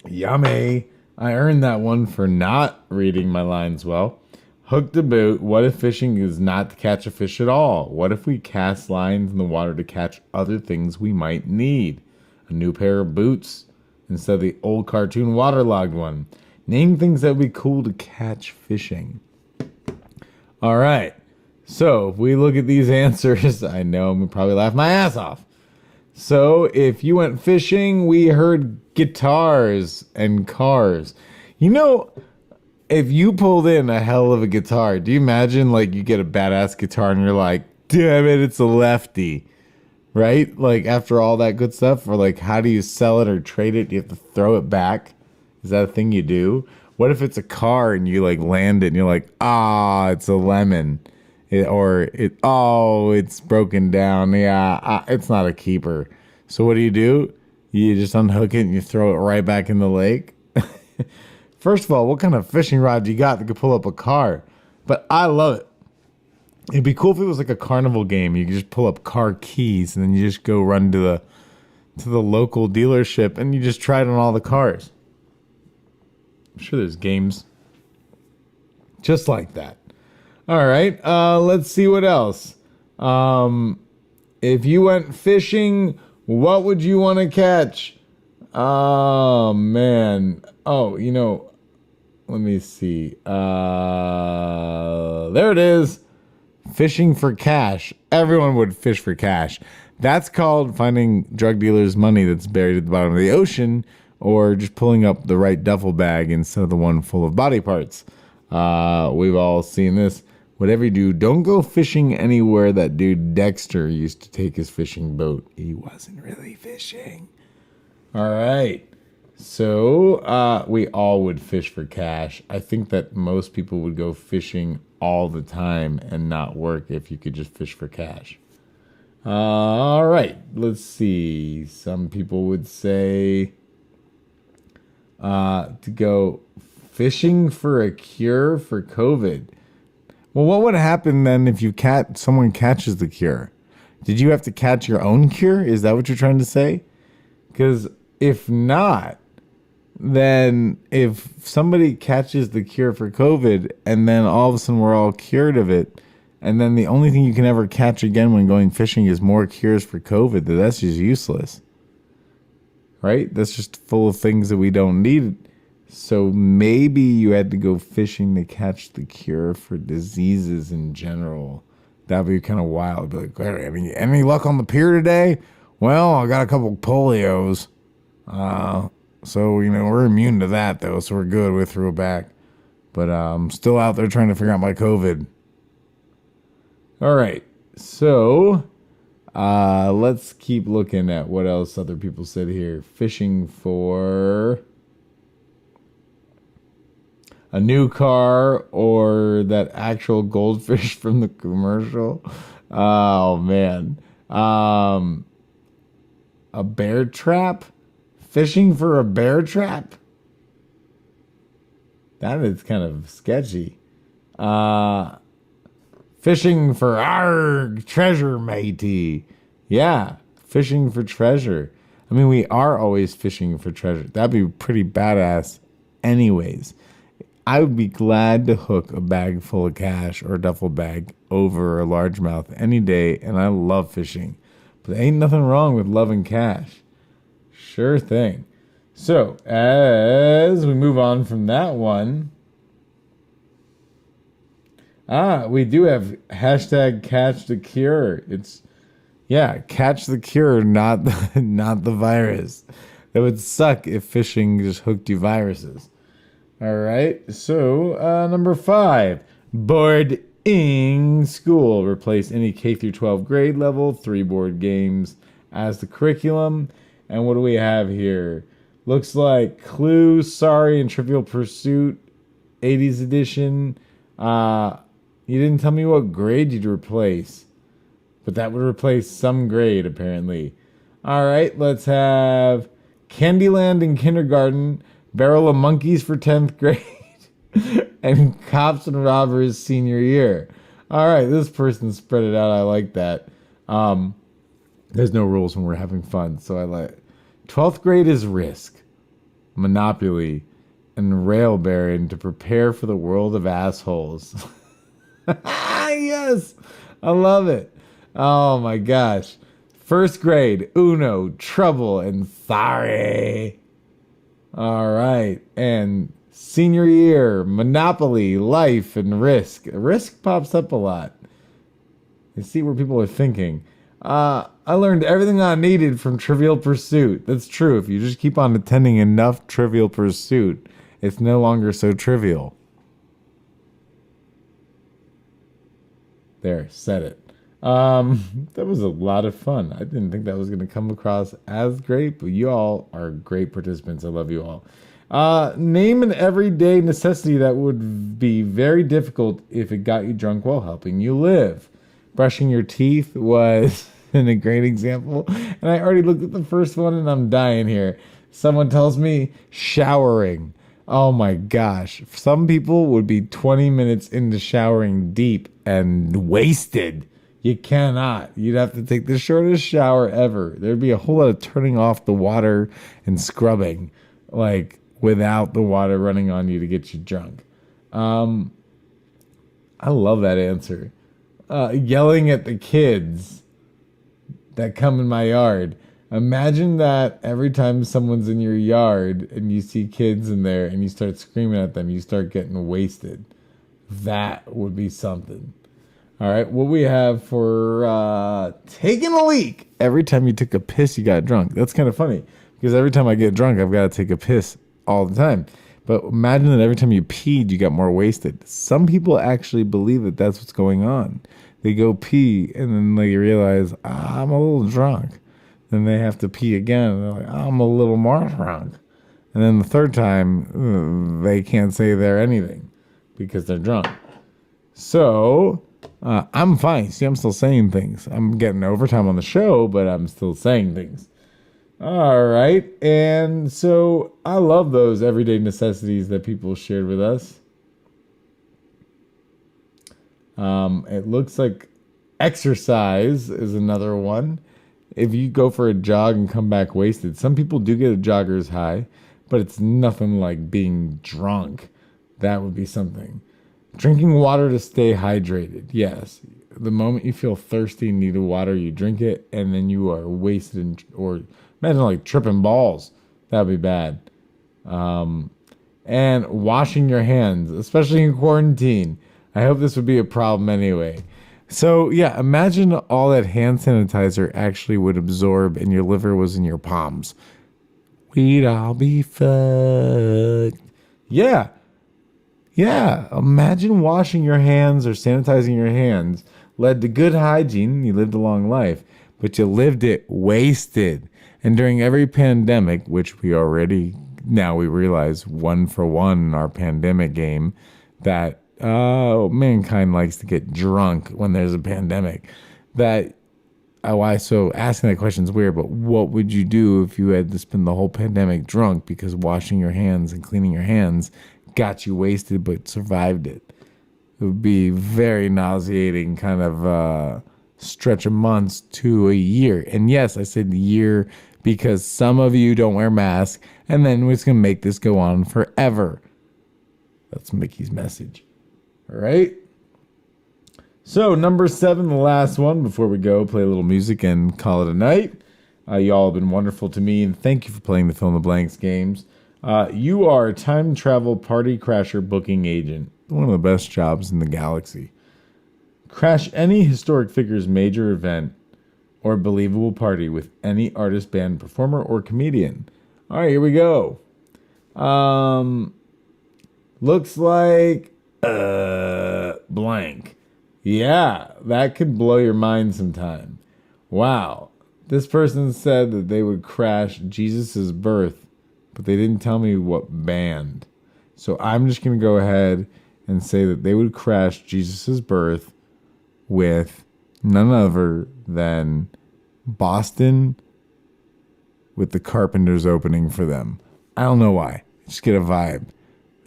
S2: Yummy. I earned that one for not reading my lines well. Hook the boat. What if fishing is not to catch a fish at all? What if we cast lines in the water to catch other things we might need? A new pair of boots instead of the old cartoon waterlogged one. Name things that would be cool to catch fishing. All right. So if we look at these answers, I know I'm going to probably laugh my ass off. So if you went fishing, we heard guitars and cars. You know, if you pulled in a hell of a guitar, do you imagine like you get a badass guitar and you're like, damn it, it's a lefty, right? Like after all that good stuff, or like how do you sell it or trade it? Do you have to throw it back? Is that a thing you do? What if it's a car and you like land it and you're like, it's a lemon, it's broken down. Yeah, it's not a keeper. So what do? You just unhook it and you throw it right back in the lake. First of all, what kind of fishing rod you got that could pull up a car? But I love it. It'd be cool if it was like a carnival game. You could just pull up car keys and then you just go run to the local dealership and you just try it on all the cars. I'm sure there's games just like that. All right, let's see what else. If you went fishing, what would you want to catch? Oh, man. Oh, let me see. There it is. Fishing for cash. Everyone would fish for cash. That's called finding drug dealers' money that's buried at the bottom of the ocean, or just pulling up the right duffel bag instead of the one full of body parts. We've all seen this. Whatever you do, don't go fishing anywhere that dude Dexter used to take his fishing boat. He wasn't really fishing. All right. So we all would fish for cash. I think that most people would go fishing all the time and not work if you could just fish for cash. All right. Let's see. Some people would say to go fishing for a cure for COVID. Well, what would happen then if someone catches the cure? Did you have to catch your own cure? Is that what you're trying to say? Because if not, then if somebody catches the cure for COVID and then all of a sudden we're all cured of it, and then the only thing you can ever catch again when going fishing is more cures for COVID, that's just useless. Right? That's just full of things that we don't need. So maybe you had to go fishing to catch the cure for diseases in general. That'd be kind of wild. Be like, any luck on the pier today? Well, I got a couple polios. So, we're immune to that, though, so we're good. We threw it back. But I'm still out there trying to figure out my COVID. All right. So, let's keep looking at what else other people said here. Fishing for a new car or that actual goldfish from the commercial. Oh, man. A bear trap? Fishing for a bear trap? That is kind of sketchy. Fishing for our treasure, matey. Yeah, fishing for treasure. I mean, we are always fishing for treasure. That'd be pretty badass anyways. I would be glad to hook a bag full of cash or a duffel bag over a largemouth any day, and I love fishing. But there ain't nothing wrong with loving cash. Sure thing. So, as we move on from that one, we do have hashtag catch the cure. It's, catch the cure, not the virus. That would suck if fishing just hooked you viruses. All right, so number 5, boarding school. Replace any K through 12 grade level 3 board games as the curriculum. And what do we have here? Looks like Clue, Sorry, and Trivial Pursuit, 80s edition. You didn't tell me what grade you'd replace, but that would replace some grade, apparently. All right, let's have Candyland in kindergarten, Barrel of Monkeys for 10th grade, and Cops and Robbers senior year. All right, this person spread it out. I like that. There's no rules when we're having fun, so I like. 12th grade is Risk, Monopoly, and Rail Baron to prepare for the world of assholes. Yes, I love it. Oh my gosh. First grade, Uno, Trouble, and Sorry. All right. And senior year, Monopoly, Life, and Risk. Risk pops up a lot. You see where people are thinking. I learned everything I needed from Trivial Pursuit. That's true. If you just keep on attending enough Trivial Pursuit, it's no longer so trivial. There, said it. That was a lot of fun. I didn't think that was going to come across as great, but you all are great participants. I love you all. Name an everyday necessity that would be very difficult if it got you drunk while helping you live. Brushing your teeth was a great example. And I already looked at the first one and I'm dying here. Someone tells me showering. Oh my gosh. Some people would be 20 minutes into showering deep and wasted. You cannot. You'd have to take the shortest shower ever. There'd be a whole lot of turning off the water and scrubbing, like without the water running on you to get you drunk. I love that answer. Yelling at the kids that come in my yard. Imagine that every time someone's in your yard and you see kids in there and you start screaming at them, you start getting wasted. That would be something. All right, what we have for taking a leak. Every time you took a piss, you got drunk. That's kind of funny because every time I get drunk, I've got to take a piss all the time. But imagine that every time you peed, you got more wasted. Some people actually believe that that's what's going on. They go pee and then they realize, I'm a little drunk. Then they have to pee again. And they're like, I'm a little more drunk. And then the third time, they can't say they're anything because they're drunk. So I'm fine. See, I'm still saying things. I'm getting overtime on the show, but I'm still saying things. All right. And so I love those everyday necessities that people shared with us. It looks like exercise is another one. If you go for a jog and come back wasted, some people do get a jogger's high, but it's nothing like being drunk. That would be something. Drinking water to stay hydrated. Yes. The moment you feel thirsty and need water, you drink it, and then you are wasted. Or imagine like tripping balls. That would be bad. And washing your hands, especially in quarantine. I hope this would be a problem anyway. So, yeah, imagine all that hand sanitizer actually would absorb and your liver was in your palms. We'd all be fucked. Yeah. Yeah, imagine washing your hands or sanitizing your hands led to good hygiene. You lived a long life, but you lived it wasted. And during every pandemic, which we already, now we realize 1-for-1 in our pandemic game, that mankind likes to get drunk when there's a pandemic. So asking that question is weird, but what would you do if you had to spend the whole pandemic drunk because washing your hands and cleaning your hands got you wasted but survived it? It would be very nauseating kind of stretch of months to a year. And yes, I said year because some of you don't wear masks, and then we're just going to make this go on forever. That's Mickey's message. All right. So number 7, the last one before we go, play a little music and call it a night. Y'all have been wonderful to me, and thank you for playing the Fill in the Blanks games. You are a time travel party crasher booking agent. One of the best jobs in the galaxy. Crash any historic figure's major event or believable party with any artist, band, performer, or comedian. All right, here we go. Looks like blank. Yeah, that could blow your mind sometime. Wow. This person said that they would crash Jesus' birth, but they didn't tell me what band. So I'm just going to go ahead and say that they would crash Jesus' birth with none other than Boston with the Carpenters opening for them. I don't know why. Just get a vibe.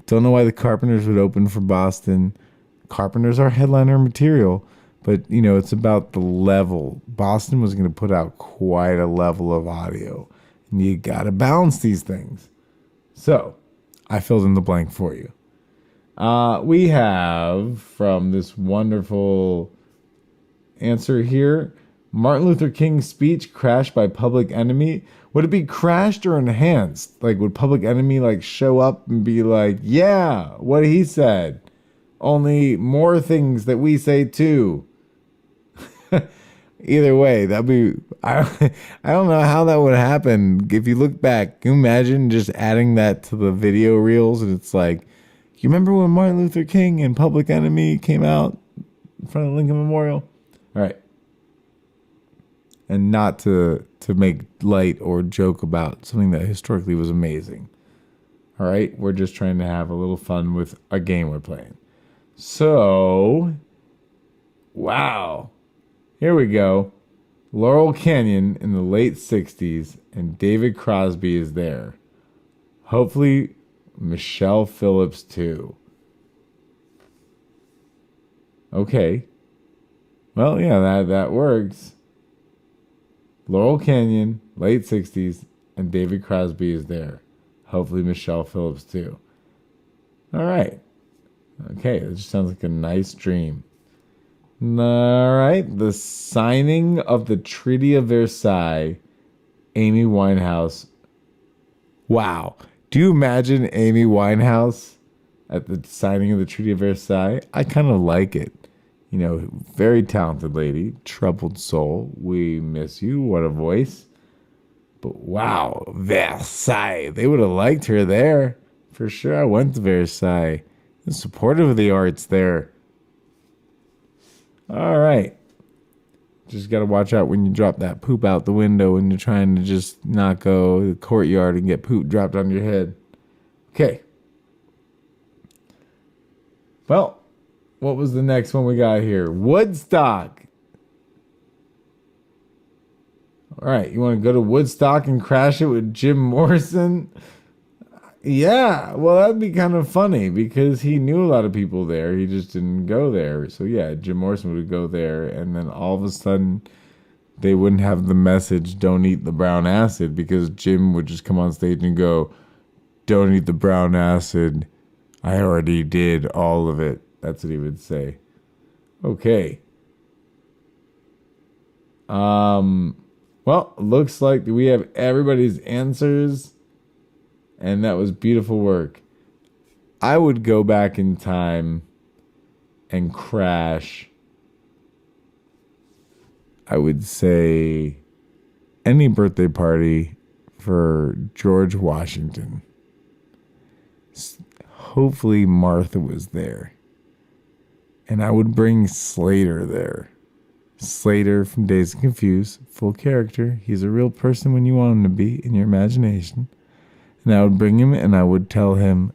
S2: Don't know why the Carpenters would open for Boston. Carpenters are headliner material, but it's about the level. Boston was going to put out quite a level of audio, and you got to balance these things. So I filled in the blank for you. We have from this wonderful answer here, Martin Luther King's speech crashed by Public Enemy. Would it be crashed or enhanced? Like, would Public Enemy like show up and be like, yeah, what he said, only more things that we say too? Either way, that'd be, I don't know how that would happen. If you look back, can you imagine just adding that to the video reels? And it's like, you remember when Martin Luther King and Public Enemy came out in front of Lincoln Memorial? All right. And not to make light or joke about something that historically was amazing. All right? We're just trying to have a little fun with a game we're playing. So, wow. Here we go. Laurel Canyon in the late 60s, and David Crosby is there. Hopefully, Michelle Phillips too. Okay. Well, yeah, that works. Laurel Canyon, late 60s, and David Crosby is there. Hopefully Michelle Phillips too. All right. Okay, that just sounds like a nice dream. All right. The signing of the Treaty of Versailles, Amy Winehouse. Wow. Do you imagine Amy Winehouse at the signing of the Treaty of Versailles? I kind of like it. You know, very talented lady, troubled soul. We miss you. What a voice. But wow, Versailles. They would have liked her there. For sure, I went to Versailles. I'm supportive of the arts there. All right. Just got to watch out when you drop that poop out the window and you're trying to just not go to the courtyard and get poop dropped on your head. Okay. Well, what was the next one we got here? Woodstock. All right, you want to go to Woodstock and crash it with Jim Morrison? Yeah, well, that'd be kind of funny because he knew a lot of people there. He just didn't go there. So, yeah, Jim Morrison would go there, and then all of a sudden they wouldn't have the message, don't eat the brown acid, because Jim would just come on stage and go, don't eat the brown acid. I already did all of it. That's what he would say. Okay. Well, looks like we have everybody's answers. And that was beautiful work. I would go back in time and crash, I would say, any birthday party for George Washington. Hopefully Martha was there. And I would bring Slater there. Slater from Dazed and Confused, full character. He's a real person when you want him to be in your imagination. And I would bring him and I would tell him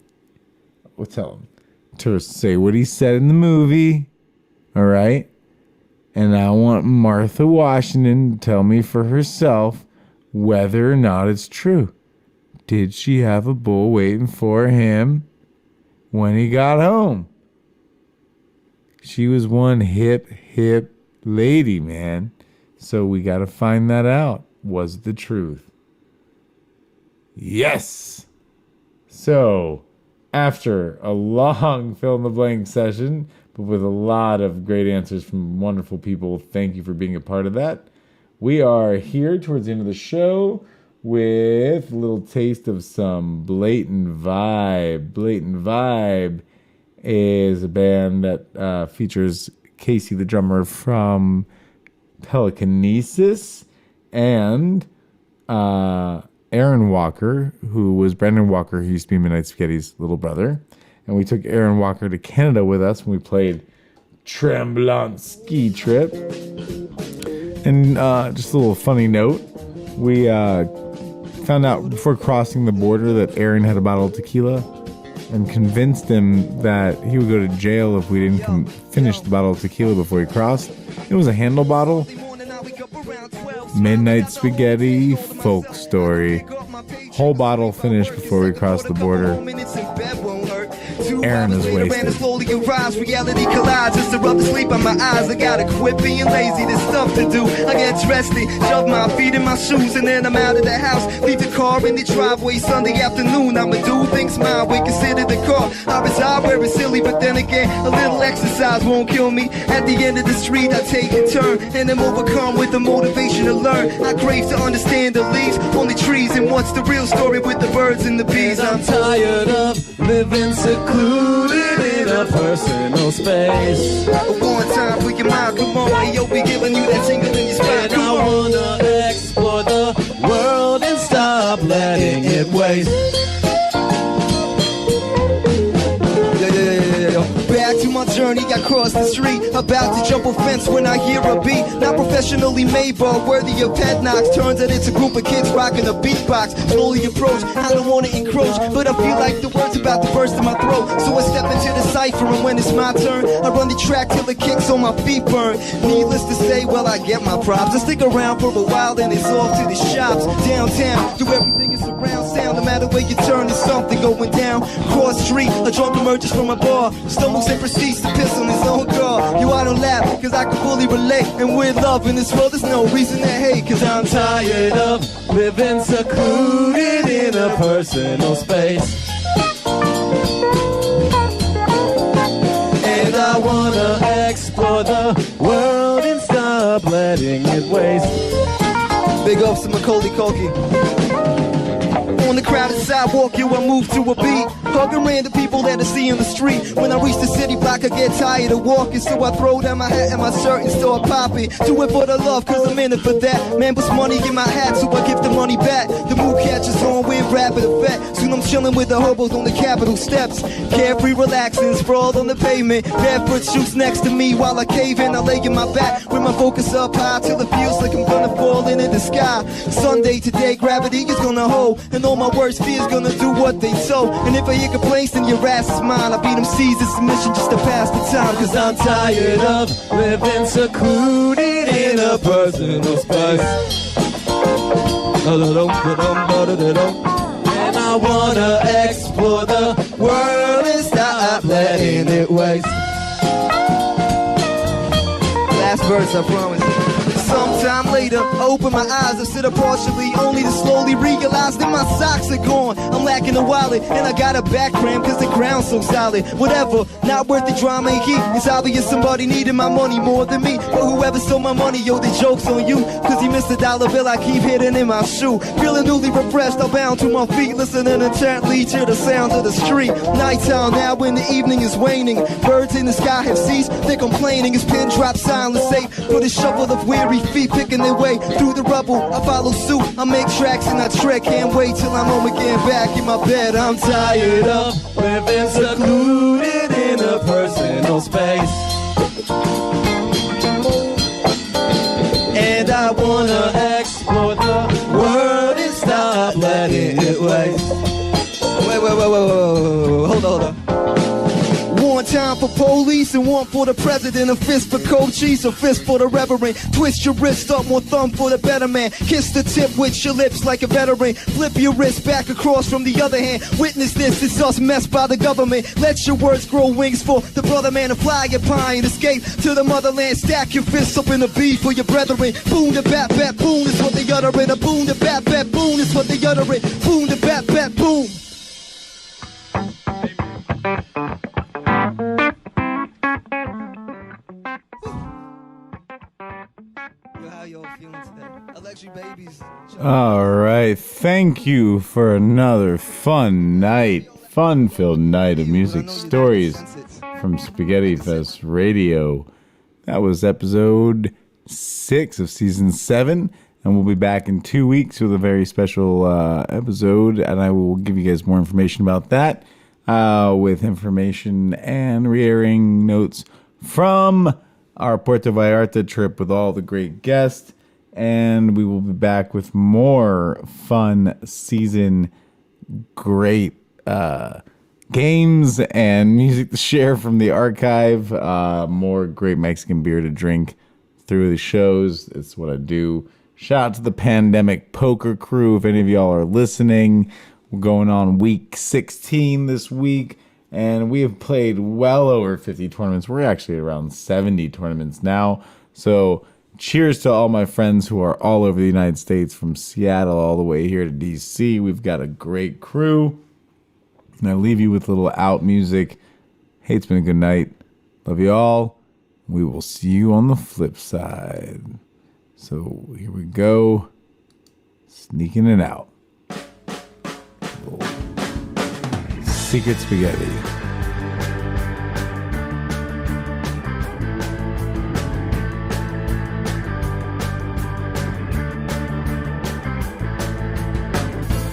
S2: to say what he said in the movie. All right. And I want Martha Washington to tell me for herself whether or not it's true. Did she have a bull waiting for him when he got home? She was one hip lady, man. So we got to find that out. Was it the truth? Yes. So, after a long fill-in-the-blank session, but with a lot of great answers from wonderful people, thank you for being a part of that. We are here towards the end of the show with a little taste of some Blatant Vibe. Blatant Vibe is a band that features Casey, the drummer from Telekinesis, and Aaron Walker, who was Brandon Walker, who used to be Midnight Spaghetti's little brother. And we took Aaron Walker to Canada with us when we played Tremblant Ski Trip. And just a little funny note, we found out before crossing the border that Aaron had a bottle of tequila and convinced him that he would go to jail if we didn't finish the bottle of tequila before he crossed. It was a handle bottle. Midnight Spaghetti folk story. Whole bottle finished before we crossed the border. Aaron is wasted.
S3: Slowly arise, reality collides, just to rub the sleep on my eyes. I gotta quit being lazy, there's stuff to do. I get dressed and shove my feet in my shoes, and then I'm out of the house. Leave the car in the driveway Sunday afternoon. I'ma do things my way, consider the car. I reside where it's silly, but then again, a little exercise won't kill me. At the end of the street, I take a turn, and I'm overcome with the motivation to learn. I crave to understand the leaves on the trees, and what's the real story with the birds and the bees. I'm tired of living secluded in a personal space. One time for your mind, come on, hey, yo, be giving you that tingle in your spine. I wanna explore the world and stop letting it waste. Back to my journey, I crossed the street, about to jump a fence when I hear a beat. Not professionally made, but worthy of head knocks. Turns out it's a group of kids rocking a beatbox. Slowly approach, I don't wanna encroach, but I feel like the words about to burst in my throat. So I step into the cipher, and when it's my turn, I run the track till the kicks on my feet burn. Needless to say, well, I get my props. I stick around for a while, then it's off to the shops downtown. Do everything is surround sound, no matter where you turn, there's something going down. Cross street, a drunk emerges from a bar, stumbles and proceeds to piss on his own car. Yo, I don't laugh, cause I can fully relate. And with love in this world, there's no reason to hate. Cause I'm tired of living secluded in a personal space. And I wanna explore the world and stop letting it waste. Big ups to Macaulay Culkin. On the crowded sidewalk, yo, I move to a beat, hugging random people that I see in the street. When I reach the city block, I get tired of walking, so I throw down my hat and my shirt and start popping. Do it for the love, cause I'm in it for that. Man puts money in my hat, so I give the money back. The mood catches on with rapid effect. Soon I'm chilling with the hobos on the Capitol steps, carefree, relaxing, sprawled on the pavement. Barefoot shoots next to me while I cave in. I lay in my back with my focus up high till it feels like I'm gonna fall into the sky. Sunday today, gravity is gonna hold, and all my worst fears gonna do what they so. And if I hear complaints, then your ass is mine. I beat them C's, it's a mission just to pass the time. Cause I'm tired of living secluded in a personal space. And I wanna explore the world and stop letting it waste. Last verse, I promise. Sometime later, I open my eyes, I sit up partially, only to slowly realize that my socks are gone. I'm lacking a wallet, and I got a back cramp cause the ground's so solid. Whatever, not worth the drama and heat. It's obvious somebody needed my money more than me. But whoever stole my money, yo, the joke's on you. Cause he missed the dollar bill I keep hidden in my shoe. Feeling newly refreshed, I'm bound to my feet, listening intently to the sounds of the street. Nighttime now when the evening is waning, birds in the sky have ceased, they're complaining. His pin drops silent, safe for the shuffle of weary feet picking their way through the rubble. I follow suit, I make tracks and I trek. Can't wait till I'm home again, back in my bed. I'm tired of living secluded in a personal space. And I wanna explore the world and stop letting it waste. Wait, hold on. One time for police and one for the president. A fist for coaches, a fist for the reverend. Twist your wrist up, one thumb for the better man. Kiss the tip with your lips like a veteran. Flip your wrist back across from the other hand. Witness this, it's us messed by the government. Let your words grow wings for the brother man to fly upon and escape to the motherland. Stack your fists up in the beat for your brethren. Boom, the bat, bat, boom is what they uttering. A boom, the bat, bat, boom is what they uttering. Boom, the bat, bat, boom. How y'all feeling today? Electric Babies.
S2: All right. Thank you for another fun-filled night of music stories from Spaghetti Fest Radio. That was episode 6 of season 7, and we'll be back in 2 weeks with a very special episode, and I will give you guys more information about that, with information and re-airing notes from our Puerto Vallarta trip with all the great guests, and we will be back with more fun season, great games and music to share from the archive, more great Mexican beer to drink through the shows. It's what I do. Shout out to the Pandemic Poker crew if any of y'all are listening. We're going on week 16 this week, and we have played well over 50 tournaments. We're actually around 70 tournaments now. So cheers to all my friends who are all over the United States, from Seattle all the way here to DC. We've got a great crew. And I leave you with a little out music. Hey, it's been a good night. Love you all. We will see you on the flip side. So here we go. Sneaking it out. Secret spaghetti.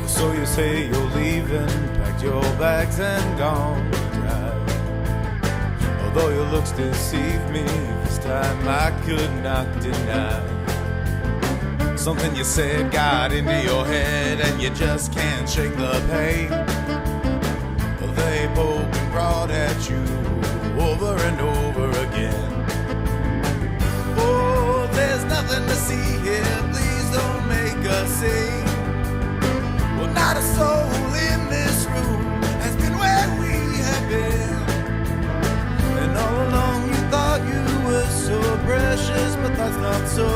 S3: So you say you're leaving, packed your bags and gone to drive. Although your looks deceive me, this time I could not deny. Something you said got into your head and you just can't shake the pain. They poke and prod at you over and over again. Oh, there's nothing to see here, please don't make a scene. Well, not a soul in this room has been where we have been. And all along you thought you were so precious, but that's not so.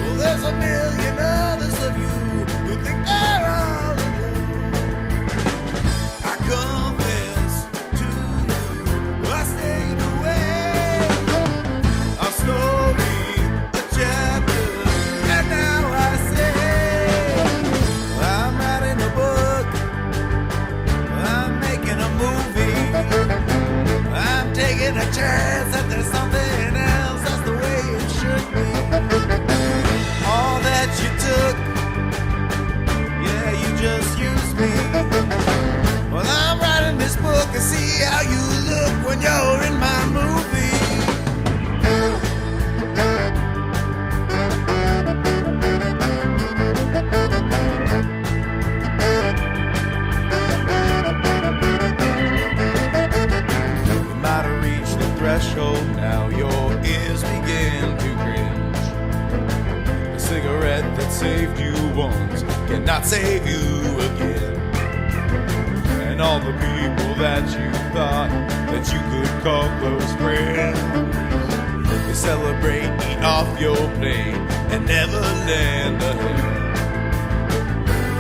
S3: Well, there's a million others of you who think they're all alone. I confess to you, I stayed away. A story, a chapter, and now I say I'm writing a book, I'm making a movie, I'm taking a chance that there's something else, that's the way it should be. All that you took, yeah, you just used me. Well, I'm writing this book and see how you look when you're in my movie. You might have reached the threshold, now your ears begin to cringe. The cigarette that saved you once cannot save you again. And all the people that you thought that you could call close friends, they celebrate, eat off your plate, and never lend a hand.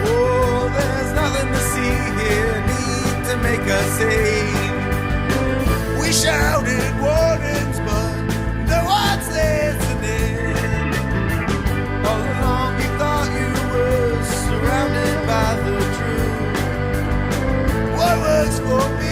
S3: Oh, there's nothing to see here, need to make a scene. We shouted warnings, but no one's listening. All along you thought you were surrounded by the truth. What works for me